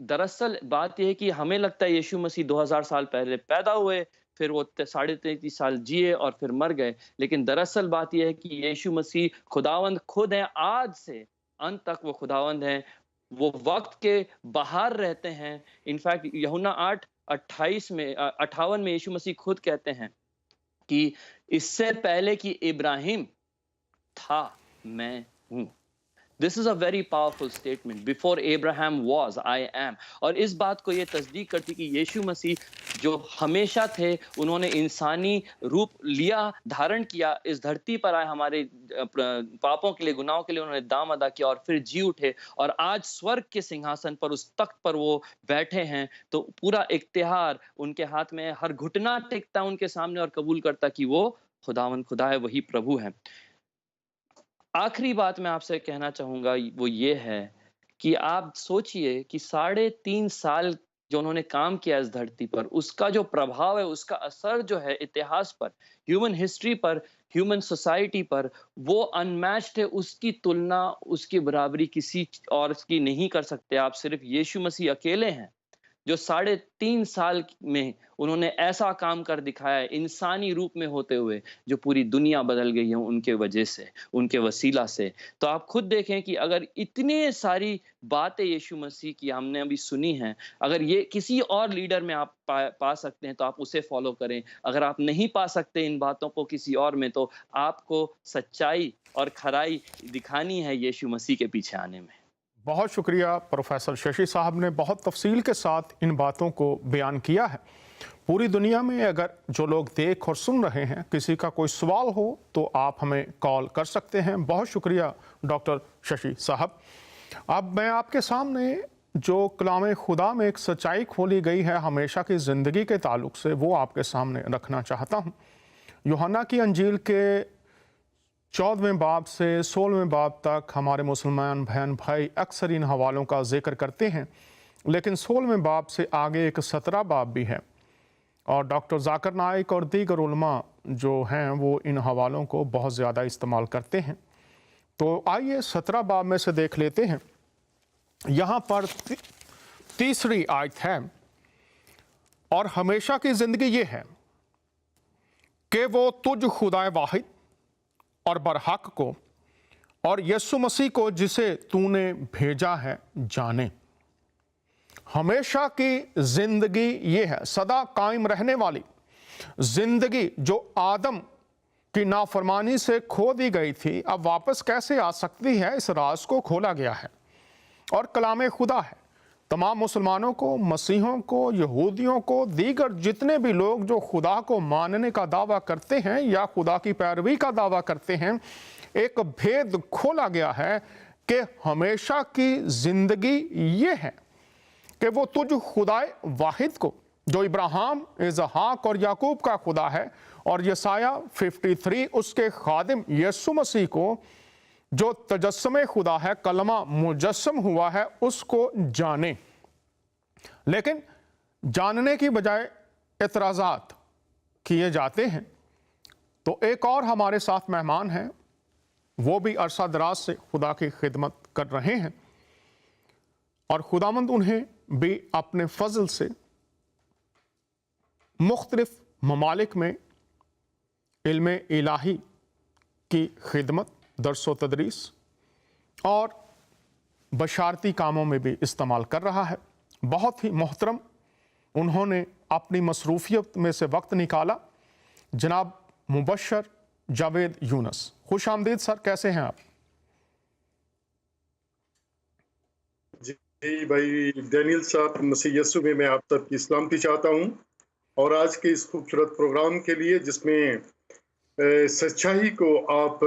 दरअसल बात यह है कि हमें लगता है यीशु मसीह 2000 साल पहले पैदा हुए, फिर वो 33.5 साल जिए और फिर मर गए। लेकिन दरअसल बात यह है कि यीशु मसीह खुदावंद खुद हैं, आज से अंत तक वो खुदावंद हैं। वो वक्त के बाहर रहते हैं। इनफैक्ट यूहन्ना 8:28 में 58 में यीशु मसीह खुद कहते हैं कि इससे पहले कि इब्राहिम था, मैं हूं। This is a very powerful statement. Before Abraham was, I am. और इस बात को ये तस्दीक करती कि यीशु मसीह जो हमेशा थे, उन्होंने इंसानी रूप लिया, धारण किया, इस धरती पर आए, हमारे पापों के लिए, गुनाहों के लिए उन्होंने दाम अदा किया और फिर जी उठे, और आज स्वर्ग के सिंहासन पर, उस तख्त पर वो बैठे हैं। तो पूरा इख्तियार उनके हाथ में है। हर घुटना टेकता उनके सामने और कबूल करता कि वो खुदावंद खुदा है, वही प्रभु है। आखिरी बात मैं आपसे कहना चाहूंगा वो ये है कि आप सोचिए कि 3.5 साल जो उन्होंने काम किया इस धरती पर, उसका जो प्रभाव है, उसका असर जो है इतिहास पर, ह्यूमन हिस्ट्री पर, ह्यूमन सोसाइटी पर, वो अनमैच्ड है। उसकी तुलना, उसकी बराबरी किसी और की नहीं कर सकते आप। सिर्फ यीशु मसीह अकेले हैं जो 3.5 साल में उन्होंने ऐसा काम कर दिखाया है, इंसानी रूप में होते हुए, जो पूरी दुनिया बदल गई है उनके वजह से, उनके वसीला से। तो आप खुद देखें कि अगर इतने सारी बातें यीशु मसीह की हमने अभी सुनी हैं, अगर ये किसी और लीडर में आप पा सकते हैं, तो आप उसे फ़ॉलो करें। अगर आप नहीं पा सकते इन बातों को किसी और में, तो आपको सच्चाई और खराई दिखानी है यीशु मसीह के पीछे आने में। बहुत शुक्रिया प्रोफेसर शशि साहब ने बहुत तफसील के साथ इन बातों को बयान किया है। पूरी दुनिया में अगर जो लोग देख और सुन रहे हैं, किसी का कोई सवाल हो तो आप हमें कॉल कर सकते हैं। बहुत शुक्रिया डॉक्टर शशि साहब। अब मैं आपके सामने जो कलाम खुदा में एक सच्चाई खोली गई है हमेशा की ज़िंदगी के ताल्लुक से, वो आपके सामने रखना चाहता हूँ। यूहन्ना की अंजील के 14वें बाब से 16वें बाब तक हमारे मुसलमान बहन भाई अक्सर इन हवालों का जिक्र करते हैं, लेकिन 16वें बाब से आगे एक 17 बाब भी है और डॉक्टर जाकिर नाइक और दीगर उलमा जो हैं वो इन हवालों को बहुत ज़्यादा इस्तेमाल करते हैं। तो आइए 17 बाब में से देख लेते हैं। यहाँ पर तीसरी आयत है, और हमेशा की ज़िंदगी ये है कि वो तुझ खुदाए वाहिद और बरहक को और यीशु मसीह को जिसे तूने भेजा है जाने। हमेशा की जिंदगी ये है, सदा कायम रहने वाली जिंदगी जो आदम की नाफरमानी से खो दी गई थी, अब वापस कैसे आ सकती है, इस राज को खोला गया है और कलाम खुदा है। तमाम मुसलमानों को, मसीहों को, यहूदियों को, दीगर जितने भी लोग जो खुदा को मानने का दावा करते हैं या खुदा की पैरवी का दावा करते हैं, एक भेद खोला गया है कि हमेशा की जिंदगी ये है कि वो तुझ खुदाए वाहिद को, जो इब्राहिम, इसहाक और याकूब का खुदा है, और यसाया 53 उसके खादिम यीशु मसीह को, जो तजस्सुम खुदा है, कलमा मुजस्सम हुआ है, उसको जाने। लेकिन जानने की बजाय एतराज़ात किए जाते हैं। तो एक और हमारे साथ मेहमान हैं, वो भी अरसा दराज से खुदा की खिदमत कर रहे हैं और खुदामंद उन्हें भी अपने फजल से मुख्तलिफ ममालिक में इल्म इलाही की खिदमत, दर्स व तदरीस और बशारती कामों में भी इस्तेमाल कर रहा है। बहुत ही मोहतरम उन्होंने अपनी मसरूफियत में से वक्त निकाला। जनाब मुबशर जावेद यूनस, खुश आमदीद सर, कैसे हैं आप? जी भाई डैनियल साहब, मसीह यस्सु में मैं आप सबकी सलामती चाहता हूँ और आज के इस खूबसूरत प्रोग्राम के लिए जिसमें सच्चाई को आप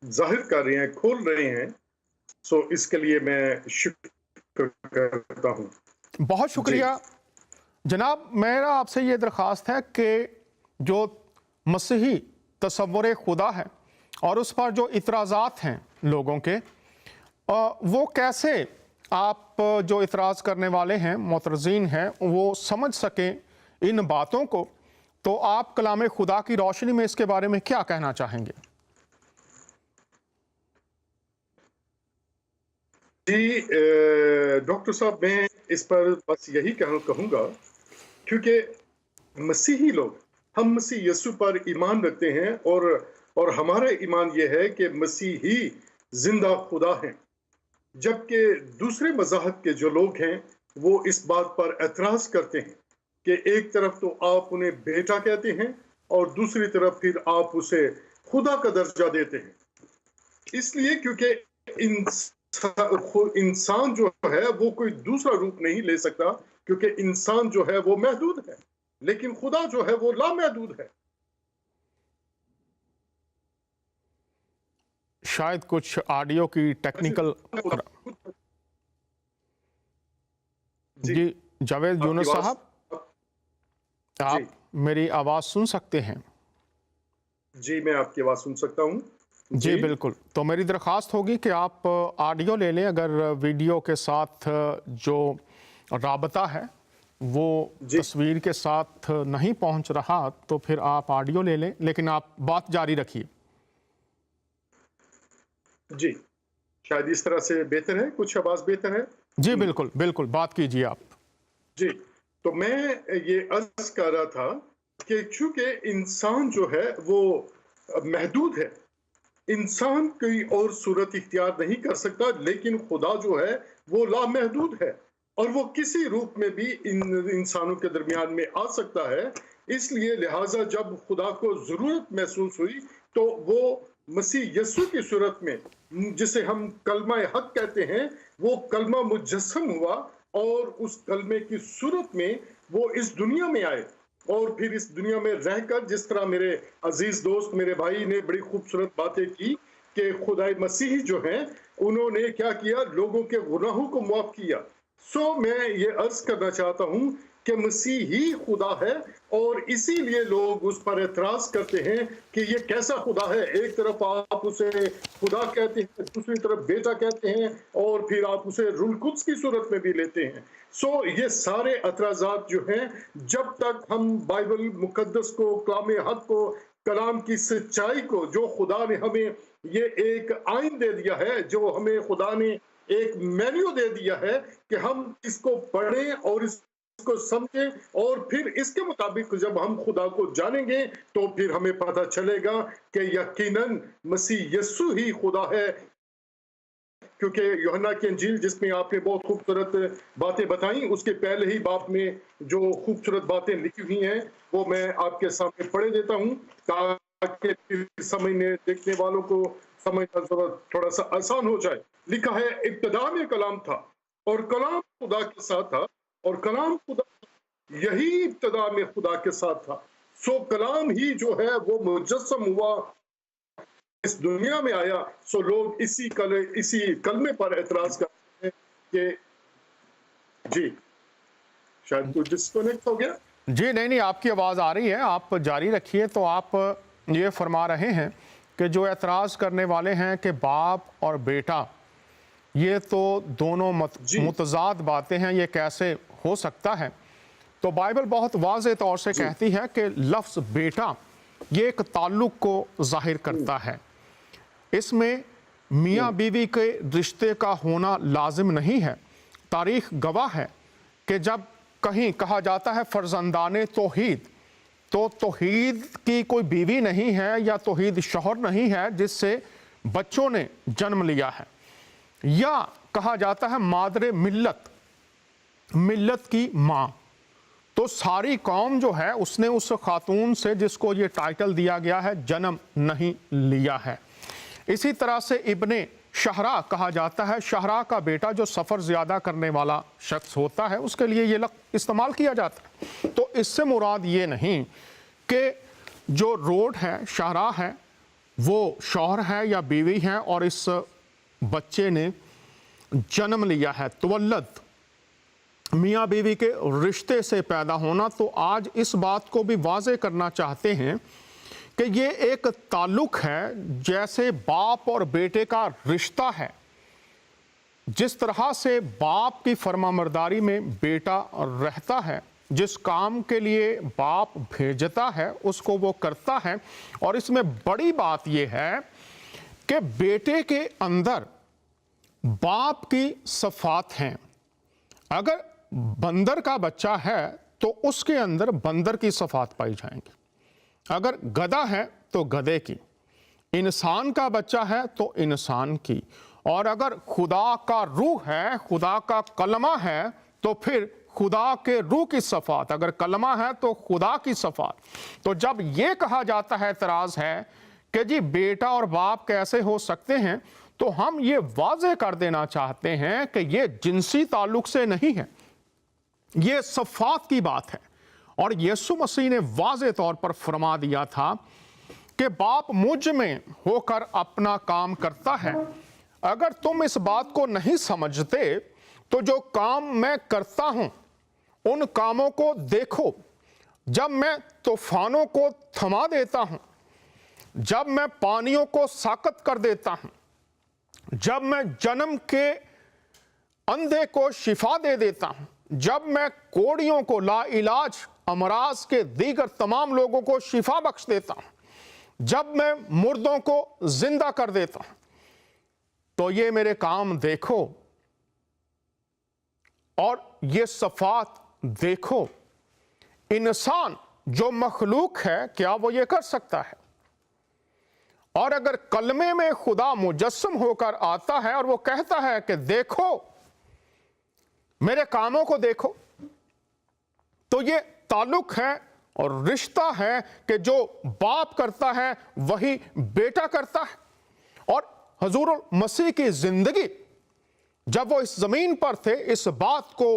जाहिर कर रहे हैं, खोल रहे हैं, सो इसके लिए मैं शुक्र करता हूँ। बहुत शुक्रिया जनाब। मेरा आपसे ये दरख्वास्त है कि जो मसीही तसव्वुर खुदा है और उस पर जो इतराज़ात हैं लोगों के, वो कैसे आप जो इतराज़ करने वाले हैं, मुतरज़ीन हैं, वो समझ सकें इन बातों को। तो आप कलाम खुदा की रोशनी में इसके बारे में क्या कहना चाहेंगे? जी डॉक्टर साहब, मैं इस पर बस यही कहूँगा, क्योंकि मसीही लोग, हम मसीह यस्सु पर ईमान रखते हैं और हमारा ईमान यह है कि मसीह ही जिंदा खुदा हैं, जबकि दूसरे मज़ाहब के जो लोग हैं वो इस बात पर एतराज़ करते हैं कि एक तरफ तो आप उन्हें बेटा कहते हैं और दूसरी तरफ फिर आप उसे खुदा का दर्जा देते हैं। इसलिए क्योंकि इंसान जो है वो कोई दूसरा रूप नहीं ले सकता, क्योंकि इंसान जो है वो महदूद है, लेकिन खुदा जो है वो लामहदूद है। शायद कुछ ऑडियो की टेक्निकल जी जावेद यूनुस साहब, आप मेरी आवाज सुन सकते हैं? जी, मैं आपकी आवाज सुन सकता हूँ। जी बिल्कुल। तो मेरी दरख्वास्त होगी कि आप ऑडियो ले लें। अगर वीडियो के साथ जो राबता है वो तस्वीर के साथ नहीं पहुंच रहा तो फिर आप ऑडियो ले लें, लेकिन आप बात जारी रखिए। जी, शायद इस तरह से बेहतर है, कुछ आवाज बेहतर है। जी बिल्कुल बिल्कुल, बात कीजिए आप। जी, तो मैं ये अर्ज कर रहा था कि चूंकि इंसान जो है वो महदूद है, इंसान कोई और सूरत इख्तियार नहीं कर सकता, लेकिन खुदा जो है वो लामहदूद है और वो किसी रूप में भी इन इंसानों के दरमियान में आ सकता है। इसलिए लिहाजा जब खुदा को जरूरत महसूस हुई तो वो मसीह यस्सु की सूरत में, जिसे हम कलमा हक कहते हैं, वो कलमा मुजस्सम हुआ और उस कलमे की सूरत में वो इस दुनिया में आए और फिर इस दुनिया में रहकर, जिस तरह मेरे अजीज दोस्त मेरे भाई ने बड़ी खूबसूरत बातें की कि खुदाई मसीह जो हैं उन्होंने क्या किया, लोगों के गुनाहों को माफ किया। सो मैं ये अर्ज करना चाहता हूं कि मसीह ही खुदा है और इसीलिए लोग उस पर एतराज करते हैं कि ये कैसा खुदा है। एक तरफ आप उसे खुदा कहते हैं, दूसरी तरफ बेटा कहते हैं और फिर आप उसे रूल कुद्स की सूरत में भी लेते हैं। सो ये सारे एतराजात जो हैं, जब तक हम बाइबल मुकद्दस को, कलाम हक को, कलाम की सच्चाई को, जो खुदा ने हमें ये एक आइन दे दिया है, जो हमें खुदा ने एक मेन्यू दे दिया है कि हम इसको पढ़ें और इसको समझें और फिर इसके मुताबिक जब हम खुदा को जानेंगे तो फिर हमें पता चलेगा कि यकीनन मसीह यस्सु ही खुदा है। क्योंकि यूहन्ना की इंजील, जिसमें आपने बहुत खूबसूरत बातें बताई, उसके पहले ही बाप में जो खूबसूरत बातें लिखी हुई हैं वो मैं आपके सामने पढ़े देता हूं ताकि फिर समझने देखने वालों को समझना थोड़ा सा आसान हो जाए। लिखा है, इब्तिदा में कलाम था और कलाम खुदा के साथ था और कलाम खुदा, यही इब्तिदा में खुदा के साथ था। सो कलाम ही जो है वो मुजस्सम हुआ, इस दुनिया में आया। सो लोग इसी कलमे पर एतराज करते हैं कि जी शायद कुछ डिस्कनेक्ट हो गया। जी नहीं, आपकी आवाज़ आ रही है, आप जारी रखिए। तो आप ये फरमा रहे हैं कि जो एतराज़ करने वाले हैं कि बाप और बेटा ये तो दोनों मुतजाद बातें हैं, ये कैसे हो सकता है? तो बाइबल बहुत वाज़े तौर से कहती है कि लफ्ज़ बेटा ये एक ताल्लुक़ को ज़ाहिर करता है। इसमें मियाँ बीवी के रिश्ते का होना लाजिम नहीं है। तारीख़ गवाह है कि जब कहीं कहा जाता है फर्जंदाने तौहीद, तो तौहीद की कोई बीवी नहीं है या तौहीद शौहर नहीं है जिससे बच्चों ने जन्म लिया है। या कहा जाता है मादरे मिल्लत, मिल्लत की माँ। तो सारी कौम जो है उसने उस खातून से, जिसको ये टाइटल दिया गया है, जन्म नहीं लिया है। इसी तरह से इब्ने शहरा कहा जाता है, शहरा का बेटा जो सफ़र ज़्यादा करने वाला शख्स होता है, उसके लिए ये लफ्ज़ इस्तेमाल किया जाता है। तो इससे मुराद ये नहीं कि जो रोड है, शहरा है, वो शौहर है या बीवी है और इस बच्चे ने जन्म लिया है। तवल्लद मियाँ बीवी के रिश्ते से पैदा होना। तो आज इस बात को भी वाज़े करना चाहते हैं कि ये एक ताल्लुक़ है, जैसे बाप और बेटे का रिश्ता है। जिस तरह से बाप की फरमाबरदारी में बेटा रहता है, जिस काम के लिए बाप भेजता है उसको वो करता है। और इसमें बड़ी बात ये है कि बेटे के अंदर बाप की सफ़ात हैं। अगर बंदर का बच्चा है तो उसके अंदर बंदर की सफ़ात पाई जाएंगी। अगर गधा है तो गधे की, इंसान का बच्चा है तो इंसान की। और अगर खुदा का रूह है, खुदा का कलमा है, तो फिर खुदा के रूह की सफ़ात। अगर कलमा है तो खुदा की सफ़ात। तो जब ये कहा जाता है, एतराज़ है कि जी बेटा और बाप कैसे हो सकते हैं, तो हम ये वाज़े कर देना चाहते हैं कि ये जिनसी ताल्लुक़ से नहीं है, ये सफ़ात की बात है। और यीशु मसीह ने वाज़े तौर पर फरमा दिया था कि बाप मुझ में होकर अपना काम करता है। अगर तुम इस बात को नहीं समझते तो जो काम मैं करता हूं उन कामों को देखो। जब मैं तूफानों को थमा देता हूं, जब मैं पानियों को साकत कर देता हूं, जब मैं जन्म के अंधे को शिफा दे देता हूं, जब मैं कोड़ियों को लाइलाज अमराज के दीगर तमाम लोगों को शिफा बख्श देता हूं, जब मैं मुर्दों को जिंदा कर देता हूं, तो ये मेरे काम देखो। और ये सफ़ात देखो। इंसान जो मखलूक है, क्या वो ये कर सकता है? और अगर कलमे में खुदा मुजस्सम होकर आता है और वो कहता है कि देखो मेरे कामों को देखो, तो ये ताल्लुक है और रिश्ता है कि जो बाप करता है वही बेटा करता है। और हजूर मसीह की जिंदगी जब वो इस जमीन पर थे, इस बात को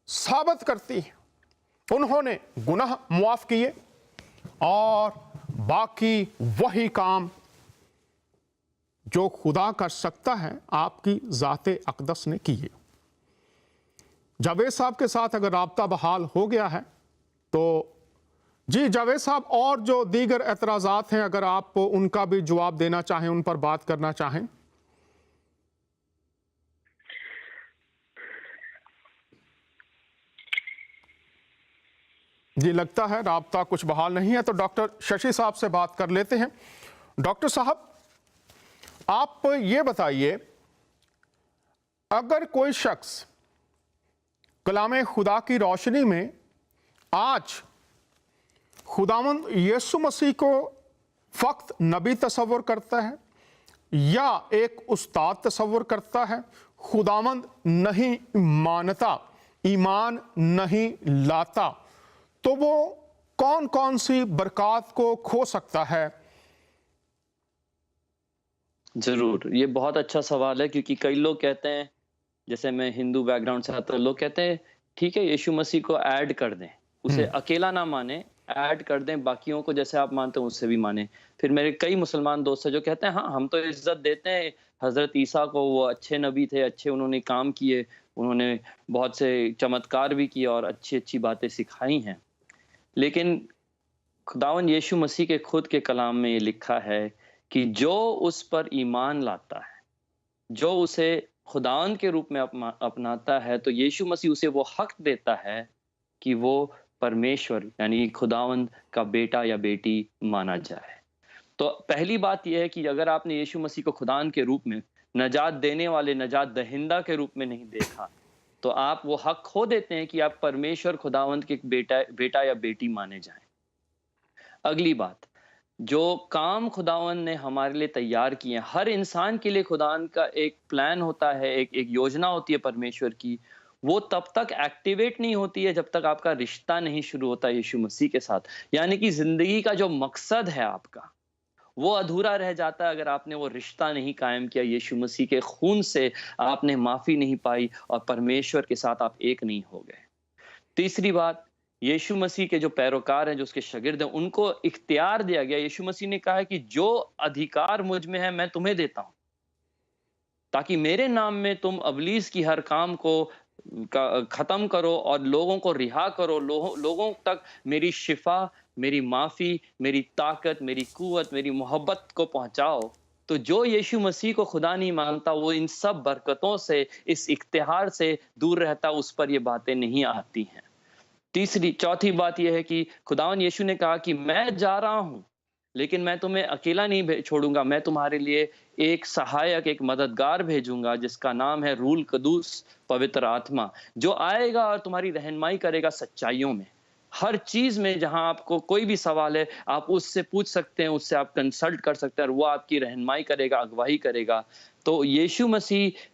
साबित करती है। उन्होंने गुनाह मुआफ किए और बाकी वही काम जो खुदा कर सकता है आपकी ज़ाते अक़दस ने किए। जावेद साहब के साथ अगर राब्ता बहाल हो गया है तो जी जावेद साहब, और जो दीगर एतराज़ात हैं अगर आप उनका भी जवाब देना चाहें, उन पर बात करना चाहें। जी लगता है राब्ता कुछ बहाल नहीं है, तो डॉक्टर शशि साहब से बात कर लेते हैं। डॉक्टर साहब, आप ये बताइए, अगर कोई शख्स कलाम खुदा की रोशनी में आज खुदावंद यीशु मसीह को फ़क़्त नबी तस्वुर करता है या एक उस्ताद तस्वुर करता है, खुदावंद नहीं मानता, ईमान नहीं लाता, तो वो कौन कौन सी बरक़ात को खो सकता है? जरूर, ये बहुत अच्छा सवाल है, क्योंकि कई लोग कहते हैं, जैसे मैं हिंदू बैकग्राउंड से आता हूं, लोग कहते हैं ठीक है यीशु मसीह को ऐड कर दें, उसे अकेला ना माने, ऐड कर दें, बाकियों को जैसे आप मानते हो उससे भी माने। फिर मेरे कई मुसलमान दोस्त हैं जो कहते हैं हाँ हम तो इज्जत देते हैं हजरत ईसा को, वो अच्छे नबी थे, अच्छे उन्होंने काम किए, उन्होंने बहुत से चमत्कार भी किए और अच्छी अच्छी बातें सिखाई हैं। लेकिन खुदावन यीशु मसीह के खुद के कलाम में ये लिखा है कि जो उस पर ईमान लाता है, जो उसे खुदावन के रूप में अपनाता है, तो यीशु मसीह उसे वो हक देता है कि वो परमेश्वर यानी खुदावंद का बेटा या बेटी माना जाए। तो पहली बात यह है कि अगर आपने यीशु मसीह को खुदावन के रूप में, नजात देने वाले, नजात दहिंदा के रूप में नहीं देखा, तो आप वो हक खो देते हैं कि आप परमेश्वर खुदावंद के बेटा या बेटी माने जाएं। अगली बात, जो काम खुदावंद ने हमारे लिए तैयार किए हैं, हर इंसान के लिए खुदावंद का एक प्लान होता है, एक योजना होती है परमेश्वर की, वो तब तक एक्टिवेट नहीं होती है जब तक आपका रिश्ता नहीं शुरू होता यीशु मसीह के साथ। यानी कि जिंदगी का जो मकसद है आपका, वो अधूरा रह जाता है अगर आपने वो रिश्ता नहीं कायम किया, यीशु मसीह के खून से आपने माफी नहीं पाई और परमेश्वर के साथ आप एक नहीं हो गए। तीसरी बात, यीशु मसीह के जो पैरोकार हैं, जो उसके शागिर्द हैं, उनको इख्तियार दिया गया। यीशु मसीह ने कहा है कि जो अधिकार मुझ में है मैं तुम्हें देता हूं, ताकि मेरे नाम में तुम अबलीस की हर काम को खत्म करो और लोगों को रिहा करो, लोगों तक मेरी शिफा, मेरी माफी, मेरी ताकत, मेरी कुव्वत, मेरी मोहब्बत को पहुंचाओ। तो जो यीशु मसीह को खुदा नहीं मानता, वो इन सब बरकतों से, इस इख्तियार से दूर रहता, उस पर ये बातें नहीं आती हैं। चौथी बात यह है कि खुदावन यीशु ने कहा कि मैं जा रहा हूं, लेकिन मैं तुम्हें अकेला नहीं छोड़ूंगा, मैं तुम्हारे लिए एक सहायक, एक मददगार भेजूंगा, जिसका नाम है रूल कदूस, पवित्र आत्मा, जो आएगा और तुम्हारी रहनुमाई करेगा सच्चाइयों में। हर चीज में जहां आपको कोई भी सवाल है, आप उससे पूछ सकते हैं, उससे आप कंसल्ट कर सकते हैं और वो आपकी रहनुमाई करेगा, अगुवाई करेगा। तो यीशु मसीह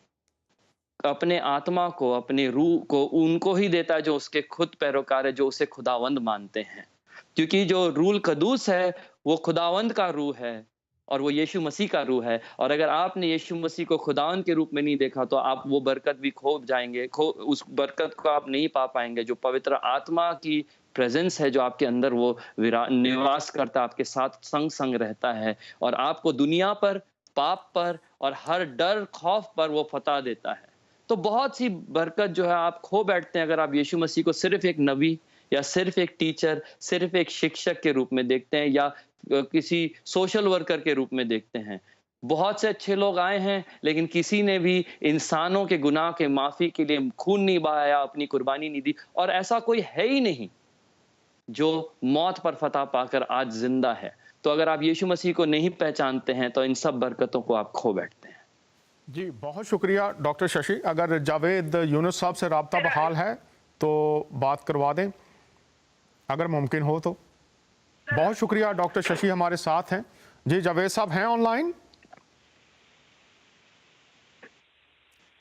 अपने आत्मा को, अपने रूह को उनको ही देता है जो उसके खुद पैरोकार है, जो उसे खुदावंद मानते हैं, क्योंकि जो रूल कदूस है वो खुदावंद का रूह है और वो यीशु मसीह का रूह है। और अगर आपने यीशु मसीह को खुदावंद के रूप में नहीं देखा, तो आप वो बरकत भी खो जाएंगे, उस बरकत को आप नहीं पा पाएंगे जो पवित्र आत्मा की प्रेजेंस है, जो आपके अंदर वो निवास करता है, आपके साथ संग रहता है और आपको दुनिया पर, पाप पर और हर डर खौफ पर वो फतह देता है। तो बहुत सी बरकत जो है आप खो बैठते हैं अगर आप यीशु मसीह को सिर्फ एक नबी या सिर्फ एक टीचर, सिर्फ एक शिक्षक के रूप में देखते हैं या किसी सोशल वर्कर के रूप में देखते हैं। बहुत से अच्छे लोग आए हैं, लेकिन किसी ने भी इंसानों के गुनाह के माफी के लिए खून नहीं बहाया, अपनी कुर्बानी नहीं दी, और ऐसा कोई है ही नहीं जो मौत पर फतह पाकर आज जिंदा है। तो अगर आप यीशु मसीह को नहीं पहचानते हैं, तो इन सब बरकतों को आप खो बैठते हैं। जी बहुत शुक्रिया डॉक्टर शशि। अगर जावेद यूनुस साहब से राब्ता बहाल है तो बात करवा दें अगर मुमकिन हो तो। बहुत शुक्रिया। डॉक्टर शशि हमारे साथ हैं। जी जावेद साहब हैं ऑनलाइन?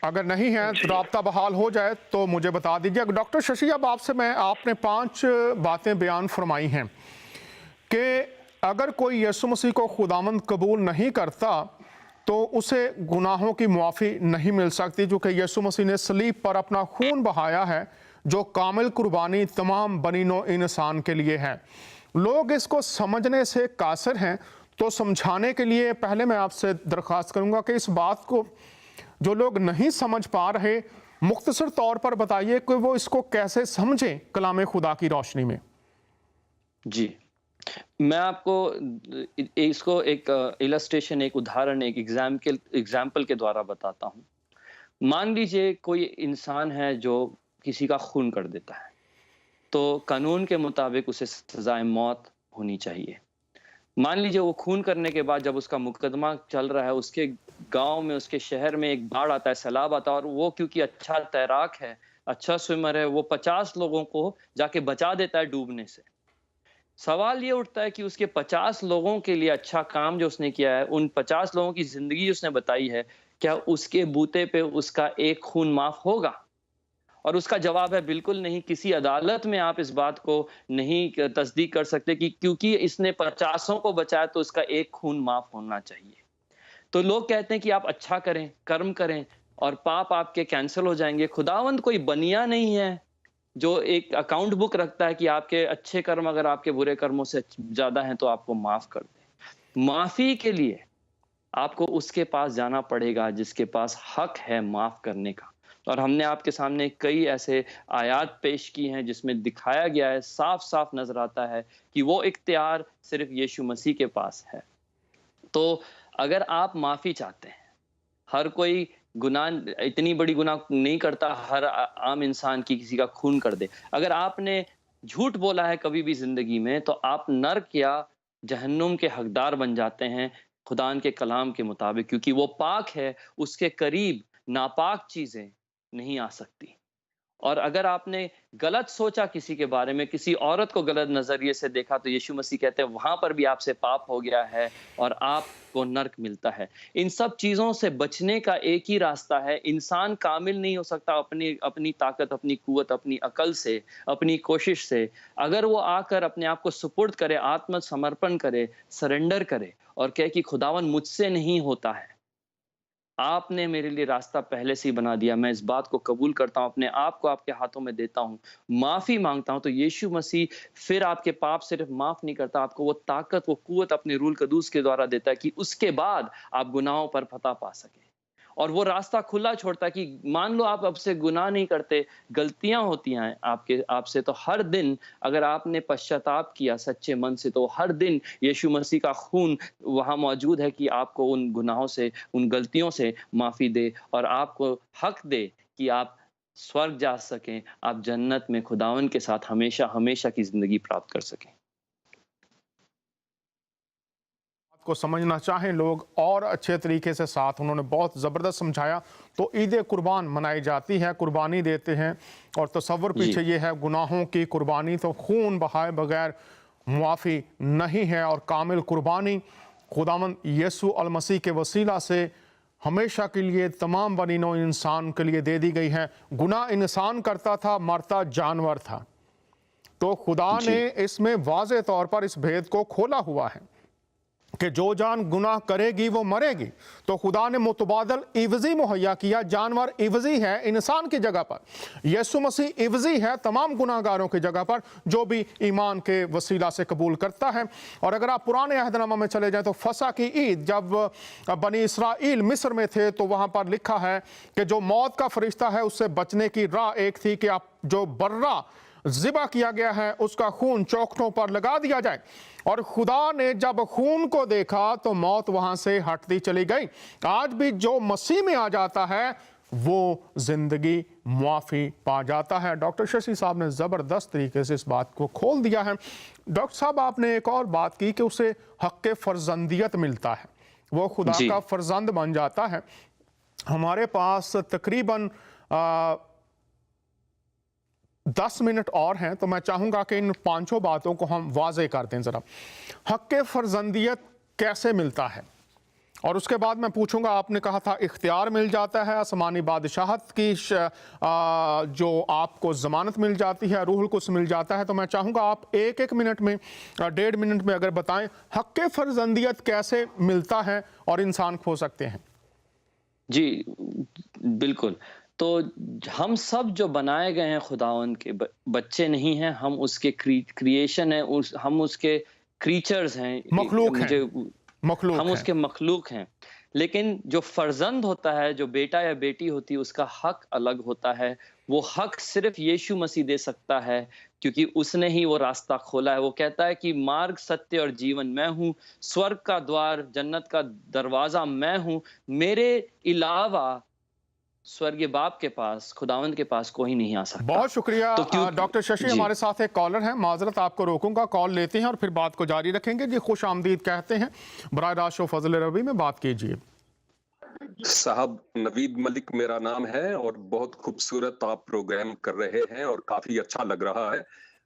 अगर नहीं है तो राब्ता बहाल हो जाए तो मुझे बता दीजिए। डॉक्टर शशि, अब आपने 5 बातें बयान फरमाई हैं कि अगर कोई यीशु मसीह को खुदावंद कबूल नहीं करता तो उसे गुनाहों की मुआफ़ी नहीं मिल सकती, जो कि यीशु मसीह ने सलीब पर अपना खून बहाया है, जो कामिल कुर्बानी तमाम बनीनो इंसान के लिए है। लोग इसको समझने से कासिर हैं, तो समझाने के लिए पहले मैं आपसे दरख्वास्त करूंगा कि इस बात को जो लोग नहीं समझ पा रहे, मुख्तसर तौर पर बताइए कि वो इसको कैसे समझें कलाम खुदा की रोशनी में। जी, मैं आपको इसको एक इलस्ट्रेशन, एक उदाहरण, एक एग्जाम्पल के द्वारा बताता हूँ। मान लीजिए कोई इंसान है जो किसी का खून कर देता है, तो कानून के मुताबिक उसे सजाए मौत होनी चाहिए। मान लीजिए वो खून करने के बाद जब उसका मुकदमा चल रहा है, उसके गांव में, उसके शहर में एक बाढ़ आता है, सैलाब आता है, और वो क्योंकि अच्छा तैराक है, अच्छा स्विमर है, वो 50 लोगों को जाके बचा देता है डूबने से। सवाल ये उठता है कि उसके 50 लोगों के लिए अच्छा काम जो उसने किया है, उन 50 लोगों की जिंदगी उसने बताई है, क्या उसके बूते पे उसका एक खून माफ होगा? और उसका जवाब है बिल्कुल नहीं। किसी अदालत में आप इस बात को नहीं तस्दीक कर सकते कि क्योंकि इसने 50 को बचाया तो उसका एक खून माफ होना चाहिए। तो लोग कहते हैं कि आप अच्छा करें, कर्म करें और पाप आपके कैंसिल हो जाएंगे। खुदावंद कोई बनिया नहीं है जो एक अकाउंट बुक रखता है कि आपके अच्छे कर्म अगर आपके बुरे कर्मों से ज्यादा हैं तो आपको माफ कर दे। माफी के लिए आपको उसके पास जाना पड़ेगा जिसके पास हक है माफ करने का। और हमने आपके सामने कई ऐसे आयात पेश की हैं जिसमें दिखाया गया है, साफ साफ नजर आता है कि वो इख्तियार सिर्फ यीशु मसीह के पास है। तो अगर आप माफी चाहते हैं, हर कोई गुनाह, इतनी बड़ी गुनाह नहीं करता हर आम इंसान की किसी का खून कर दे। अगर आपने झूठ बोला है कभी भी जिंदगी में, तो आप नर्क या जहन्नुम के हकदार बन जाते हैं खुदान के कलाम के मुताबिक, क्योंकि वो पाक है, उसके करीब नापाक चीजें नहीं आ सकती। और अगर आपने गलत सोचा किसी के बारे में, किसी औरत को गलत नजरिए से देखा, तो यीशु मसीह कहते हैं वहां पर भी आपसे पाप हो गया है और आपको नर्क मिलता है। इन सब चीजों से बचने का एक ही रास्ता है। इंसान कामिल नहीं हो सकता अपनी ताकत, अपनी कुव्वत, अपनी अकल से, अपनी कोशिश से। अगर वो आकर अपने आप को सुपुर्द करे, आत्मसमर्पण करे, सरेंडर करे और कहे कि खुदावन मुझसे नहीं होता है, आपने मेरे लिए रास्ता पहले से ही बना दिया, मैं इस बात को कबूल करता हूं, अपने आप को आपके हाथों में देता हूं, माफी मांगता हूं, तो यीशु मसीह फिर आपके पाप सिर्फ माफ नहीं करता, आपको वो ताकत, वो कुव्वत अपने रूल कदूस के द्वारा देता है कि उसके बाद आप गुनाहों पर फतह पा सके। और वो रास्ता खुला छोड़ता है कि मान लो आप अब से गुनाह नहीं करते, गलतियां होती हैं आपसे, तो हर दिन अगर आपने पश्चाताप किया सच्चे मन से, तो हर दिन यीशु मसीह का खून वहां मौजूद है कि आपको उन गुनाहों से, उन गलतियों से माफी दे और आपको हक दे कि आप स्वर्ग जा सकें, आप जन्नत में खुदावन के साथ हमेशा हमेशा की जिंदगी प्राप्त कर सकें। को समझना चाहें लोग और अच्छे तरीके से साथ उन्होंने बहुत ज़बरदस्त समझाया। तो ईद कुर्बान मनाई जाती है, कुर्बानी देते हैं, और तसव्वुर पीछे ये है गुनाहों की कुर्बानी, तो खून बहाए बगैर मुआफ़ी नहीं है। और कामिल कुर्बानी खुदावंद यीशु अल मसीह के वसीला से हमेशा के लिए तमाम बनीनो इंसान के लिए दे दी गई है। गुनाह इंसान करता था, मरता जानवर था, तो खुदा ने इसमें वाज़े तौर पर इस भेद को खोला हुआ है कि जो जान गुनाह करेगी वो मरेगी। तो खुदा ने मुतबादल इवजी मुहैया किया। जानवर इवजी है इंसान की जगह पर, यीशु मसीह इवजी है तमाम गुनाहगारों की जगह पर, जो भी ईमान के वसीला से कबूल करता है। और अगर आप पुराने अहदनामा में चले जाएं तो फसा की ईद जब बनी इसराइल मिस्र में थे, तो वहां पर लिखा है कि जो मौत का फरिश्ता है उससे बचने की राह एक थी कि आप जो बर्रा ज़िबा किया गया है उसका खून चौखटों पर लगा दिया जाए। और खुदा ने जब खून को देखा तो मौत वहां से हटती चली गई। आज भी जो मसीह में आ जाता है वो जिंदगी मुआफ़ी पा जाता है। डॉक्टर शशि साहब ने ज़बरदस्त तरीके से इस बात को खोल दिया है। डॉक्टर साहब, आपने एक और बात की कि उसे हक़ फ़र्जंदियत मिलता है, वो खुदा का फ़र्जंद बन जाता है। हमारे पास तकरीबन 10 मिनट और हैं, तो मैं चाहूँगा कि इन पांचों बातों को हम वाज़े कर दें ज़रा। हक़ फ़र्जंदियत कैसे मिलता है, और उसके बाद मैं पूछूंगा, आपने कहा था इख्तियार मिल जाता है, आसमानी बादशाहत की जो आपको ज़मानत मिल जाती है, रूहुल कुद्स मिल जाता है। तो मैं चाहूँगा आप एक एक मिनट में, 1.5 मिनट में अगर बताएं हक़ फ़र्जंदियत कैसे मिलता है और इंसान खो सकते हैं। जी, बिल्कुल। तो हम सब जो बनाए गए हैं खुदावंद के बच्चे नहीं हैं, हम उसके क्रिएशन हैं, हम उसके क्रीचर्स हैं। मखलूक मुझे हैं, मखलूक हम हैं। उसके मखलूक हैं। लेकिन जो फर्जंद होता है, जो बेटा या बेटी होती है, उसका हक अलग होता है। वो हक सिर्फ यीशु मसीह दे सकता है, क्योंकि उसने ही वो रास्ता खोला है। वो कहता है कि मार्ग, सत्य और जीवन मैं हूँ, स्वर्ग का द्वार, जन्नत का दरवाजा मैं हूँ। मेरे अलावा स्वर्गीय बाप के पास, खुदावंद के पास कोई नहीं आ सकता। बहुत शुक्रिया तो क्यों डॉक्टर शशि। जी। हमारे साथ एक कॉलर है, माजरत आपको रोकूंगा, कॉल लेते हैं और फिर बात को जारी रखेंगे। जी, खुश आमदीद कहते हैं, बराह रास्त शो फजल रबी में बात कीजिए। साहब, नवीद मलिक मेरा नाम है और बहुत खूबसूरत आप प्रोग्राम कर रहे हैं और काफी अच्छा लग रहा है।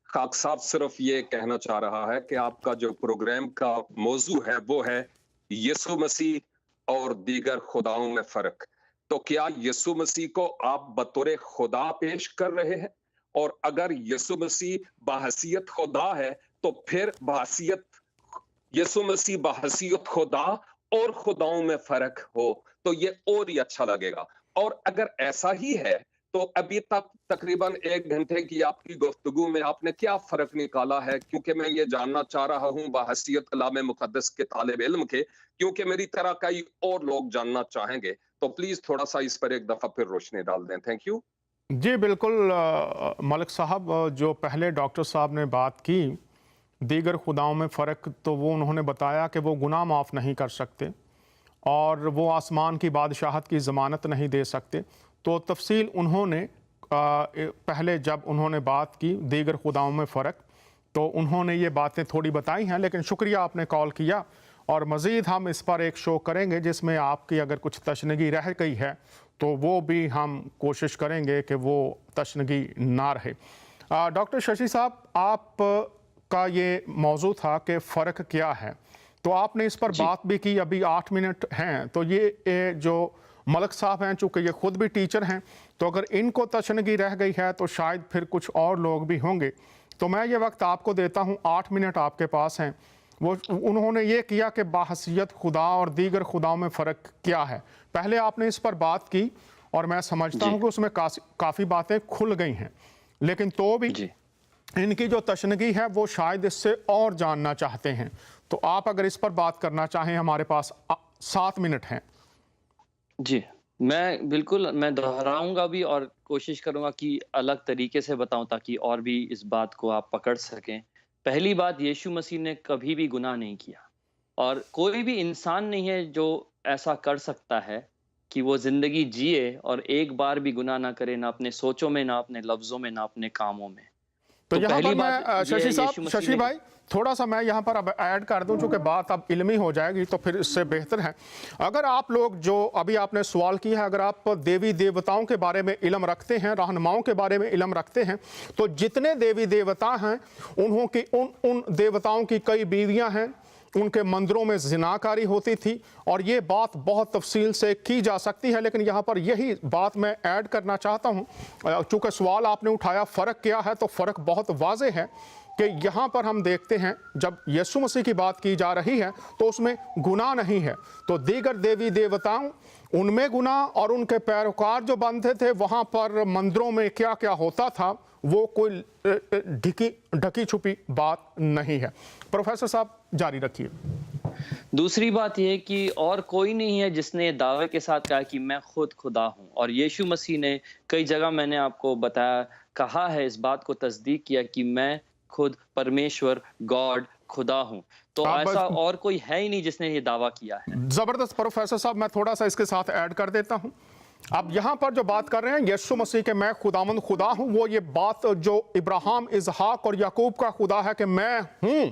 खाक साहब सिर्फ ये कहना चाह रहा है कि आपका जो प्रोग्राम का मौजू है वो है यीशु मसीह और दीगर खुदाओं में फर्क। तो क्या यीशु मसीह को आप बतौर खुदा पेश कर रहे हैं? और अगर यीशु मसीह बहैसियत खुदा है तो फिर यीशु मसीह बहैसियत खुदा और खुदाओं में फर्क हो तो ये और ही अच्छा लगेगा। और अगर ऐसा ही है तो अभी तक तकरीबन 1 घंटे की आपकी गुफ्तगू में आपने क्या फर्क निकाला है? क्योंकि मैं ये जानना चाह रहा हूँ बहैसियत कलाम मुकद्दस के तालिब इल्म के, क्योंकि मेरी तरह कई और लोग जानना चाहेंगे। तो प्लीज थोड़ा सा इस पर एक दफा फिर रोशनी डाल दें। Thank you. जी बिल्कुल मलिक साहब, जो पहले डॉक्टर साहब ने बात की दीगर खुदाओं में फ़र्क, तो वो उन्होंने बताया कि वो गुनाह माफ़ नहीं कर सकते और वो आसमान की बादशाहत की ज़मानत नहीं दे सकते। तो तफसील उन्होंने पहले जब उन्होंने बात की दीगर खुदाओं में फ़र्क, तो उन्होंने ये बातें थोड़ी बताई हैं। लेकिन शुक्रिया आपने कॉल किया, और मज़ीद हम इस पर एक शो करेंगे जिसमें आपकी अगर कुछ तशनगी रह गई है तो वो भी हम कोशिश करेंगे कि वो तशनगी ना रहे। डॉक्टर शशि साहब, आप का ये मौजू था कि फ़र्क क्या है, तो आपने इस पर बात भी की। अभी 8 मिनट हैं, तो ये जो मलिक साहब हैं, चूँकि ये खुद भी टीचर हैं, तो अगर इनको तशनगी रह गई है तो शायद फिर कुछ और लोग भी होंगे। तो मैं ये वक्त आपको देता हूँ, 8 मिनट आपके पास हैं। वो उन्होंने ये किया कि बाहसियत खुदा और दीगर खुदाओं में फ़र्क क्या है। पहले आपने इस पर बात की और मैं समझता हूँ कि उसमें काफ़ी बातें खुल गई हैं, लेकिन तो भी इनकी जो तशनगी है वो शायद इससे और जानना चाहते हैं। तो आप अगर इस पर बात करना चाहें, हमारे पास 7 मिनट हैं। जी, मैं दोहराऊंगा भी और कोशिश करूंगा कि अलग तरीके से बताऊं ताकि और भी इस बात को आप पकड़ सकें। पहली बात, यीशु मसीह ने कभी भी गुनाह नहीं किया और कोई भी इंसान नहीं है जो ऐसा कर सकता है कि वो जिंदगी जिए और एक बार भी गुनाह ना करे, ना अपने सोचों में, ना अपने लफ्जों में, ना अपने कामों में। तो यहाँ पर बात मैं शशि भाई थोड़ा सा मैं यहाँ पर अब ऐड कर दूं, चूँकि बात अब इल्मी हो जाएगी तो फिर इससे बेहतर है अगर आप लोग, जो अभी आपने सवाल किया है, अगर आप देवी देवताओं के बारे में इल्म रखते हैं, रहनुमाओं के बारे में इल्म रखते हैं, तो जितने देवी देवता हैं उन देवताओं की कई बीवियाँ हैं, उनके मंदिरों में जिनाकारी होती थी, और ये बात बहुत तफसील से की जा सकती है। लेकिन यहाँ पर यही बात मैं ऐड करना चाहता हूँ, चूँकि सवाल आपने उठाया फ़र्क क्या है, तो फ़र्क बहुत वाज़े है कि यहाँ पर हम देखते हैं जब यीशु मसीह की बात की जा रही है तो उसमें गुनाह नहीं है। तो दीगर देवी देवताओं, उनमें गुनाह, और उनके पैरोकार जो बनते थे वहाँ पर मंदिरों में क्या क्या होता था वो कोई ढकी छुपी बात नहीं है। प्रोफेसर साहब जारी रखिए। दूसरी बात यह कि और कोई नहीं है जिसने दावे के साथ कहा कि मैं खुद खुदा हूं, और यीशु मसीह ने कई जगह, मैंने आपको बताया, कहा है, इस बात को तस्दीक किया कि मैं खुद परमेश्वर, गॉड, खुदा हूं। तो ऐसा और कोई है ही नहीं जिसने ये दावा किया है। जबरदस्त प्रोफेसर साहब, मैं थोड़ा सा इसके साथ ऐड कर देता हूं। अब यहाँ पर जो बात कर रहे हैं यीशु मसीह के मैं खुदावंद खुदा हूं, वो ये बात जो इब्राहिम, इसहाक और याकूब का खुदा है कि मैं हूं,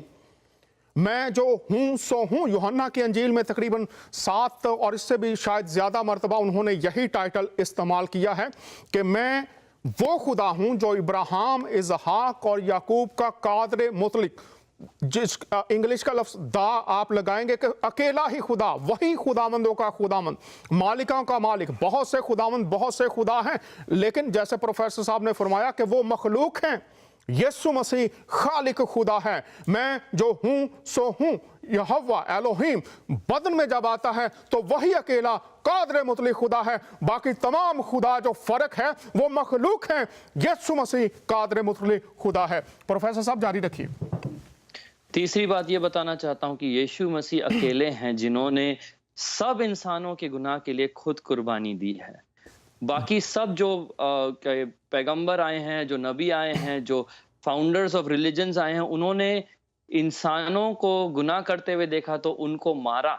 मैं जो हूं सो हूं। यूहन्ना की अंजील में तकरीबन 7 और इससे भी शायद ज्यादा मरतबा उन्होंने यही टाइटल इस्तेमाल किया है कि मैं वो खुदा हूं जो इब्राहिम, इसहाक और याकूब का कादर मुतलक, जिस इंग्लिश का लफ्ज दा आप लगाएंगे कि अकेला ही खुदा, वही खुदामंदों का खुदामंद, मालिकों का मालिक। बहुत से खुदामंद, बहुत से खुदा हैं, लेकिन जैसे प्रोफेसर साहब ने फरमाया कि वो मखलूक हैं। यीशु मसीह खालिक खुदा है। मैं जो हूं सो हूं, यहोवा एलोहीम बदन में जब आता है तो वही अकेला कादर मुतलक खुदा है। बाकी तमाम खुदा जो फर्क है वो मखलूक हैं। यीशु मसीह कादर मुतलक खुदा है। प्रोफेसर साहब जारी रखिए। तीसरी बात ये बताना चाहता हूं कि यीशु मसीह अकेले हैं जिन्होंने सब इंसानों के गुनाह के लिए खुद कुर्बानी दी है। बाकी सब जो पैगंबर आए हैं, जो नबी आए हैं, जो फाउंडर्स ऑफ रिलीजन्स आए हैं, उन्होंने इंसानों को गुनाह करते हुए देखा तो उनको मारा,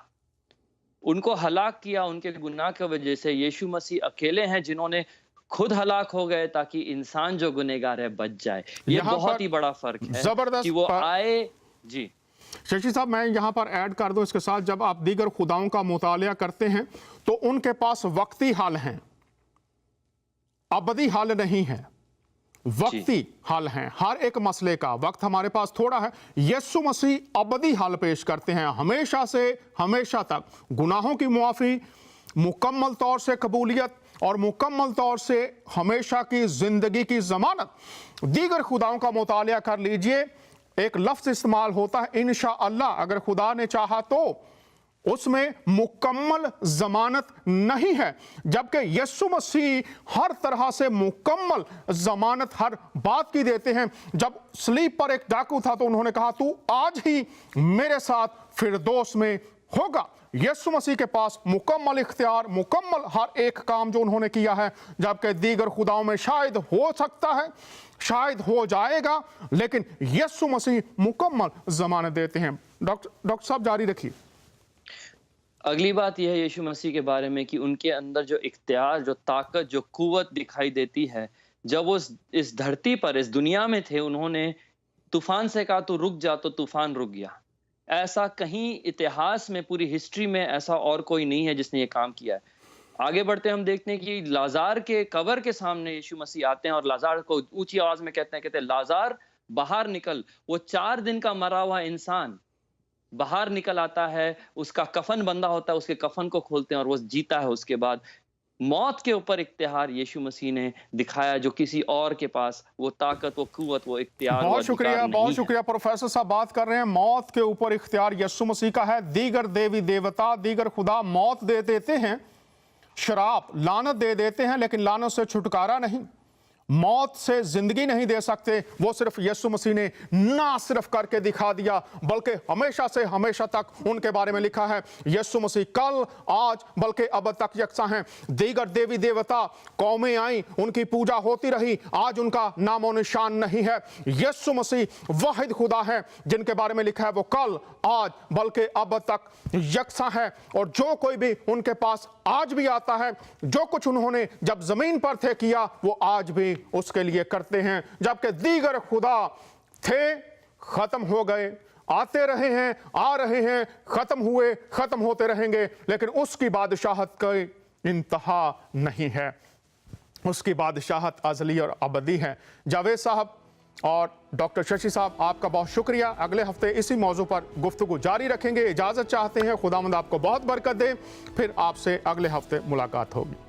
उनको हलाक किया उनके गुनाह की वजह से। यीशु मसीह अकेले हैं जिन्होंने खुद हलाक हो गए ताकि इंसान जो गुनहगार है बच जाए। ये बहुत ही बड़ा फर्क है जबरदस्त कि वो आए। जी शशि साहब, मैं यहां पर ऐड कर दूं इसके साथ, जब आप दीगर खुदाओं का मुतालिया करते हैं तो उनके पास वक्ती हाल हैं, अबदी हाल नहीं है, वक्ती हाल हैं। हर एक मसले का वक्त हमारे पास थोड़ा है। यीशु मसीह अबदी हाल पेश करते हैं, हमेशा से हमेशा तक गुनाहों की मुआफी, मुकम्मल तौर से कबूलियत और मुकम्मल तौर से हमेशा की जिंदगी की जमानत। दीगर खुदाओं का मुतालिया कर लीजिए, एक लफ्ज इस्तेमाल होता है इंशाअल्लाह, अगर खुदा ने चाहा तो, उसमें मुकम्मल जमानत नहीं है। जबकि यीशु मसीह हर तरह से मुकम्मल जमानत हर बात की देते हैं। जब स्लीप पर एक डाकू था तो उन्होंने कहा तू आज ही मेरे साथ फिरदौस में होगा। यीशु मसीह के पास मुकम्मल इख्तियार, मुकम्मल हर एक काम जो उन्होंने किया है, जबकि दीगर खुदाओं में शायद हो सकता है, शायद हो जाएगा, लेकिन यीशु मसीह मुकम्मल जमानत देते हैं। डॉक्टर साहब जारी रखिए। अगली बात यह है यीशु मसीह के बारे में कि उनके अंदर जो इख्तियार, जो ताकत, जो कुव्वत दिखाई देती है। जब वो इस धरती पर, इस दुनिया में थे, उन्होंने तूफान से कहा तू रुक जा, तो तूफान रुक गया। ऐसा कहीं इतिहास में, पूरी हिस्ट्री में ऐसा और कोई नहीं है जिसने ये काम किया है। आगे बढ़ते हम देखते हैं कि लाजार के कब्र के सामने यीशु मसीह आते हैं और लाजार को ऊंची आवाज में कहते हैं लाजार बाहर निकल। वो 4 दिन का मरा हुआ इंसान बाहर निकल आता है, उसका कफन बंधा होता है, उसके कफन को खोलते हैं और वो जीता है। उसके बाद मौत के ऊपर इख्तियार यीशु मसीह ने दिखाया जो किसी और के पास वो ताकत, वो कुव्वत, वो इख्तियार। बहुत शुक्रिया, बहुत शुक्रिया। प्रोफेसर साहब बात कर रहे हैं मौत के ऊपर इख्तियार यीशु मसीह का है। दीगर देवी देवता, दीगर खुदा मौत दे देते हैं, शराब, लानत दे देते हैं, लेकिन लानत से छुटकारा नहीं, मौत से जिंदगी नहीं दे सकते। वो सिर्फ यीशु मसीह ने ना सिर्फ करके दिखा दिया, बल्कि हमेशा से हमेशा तक उनके बारे में लिखा है यीशु मसीह कल, आज, बल्कि अब तक यकसा हैं। दीगर देवी देवता, कौमें आई, उनकी पूजा होती रही, आज उनका नामो निशान नहीं है। यीशु मसीह वाहिद खुदा है जिनके बारे में लिखा है वो कल, आज, बल्कि अब तक यकसा है। और जो कोई भी उनके पास आज भी आता है, जो कुछ उन्होंने जब जमीन पर थे किया, वो आज भी उसके लिए करते हैं। जबकि दीगर खुदा थे, खत्म हो गए, आते रहे हैं, आ रहे हैं, खत्म हुए, खत्म होते रहेंगे, लेकिन उसकी बादशाहत कोई इंतहा नहीं है। उसकी बादशाहत अज़ली और अबदी है। जावेद साहब और डॉक्टर शशि साहब, आपका बहुत शुक्रिया। अगले हफ्ते इसी मौजू पर गुफ्तगू जारी रखेंगे। इजाजत चाहते हैं, खुदावंद आपको बहुत बरकत दे। फिर आपसे अगले हफ्ते मुलाकात होगी।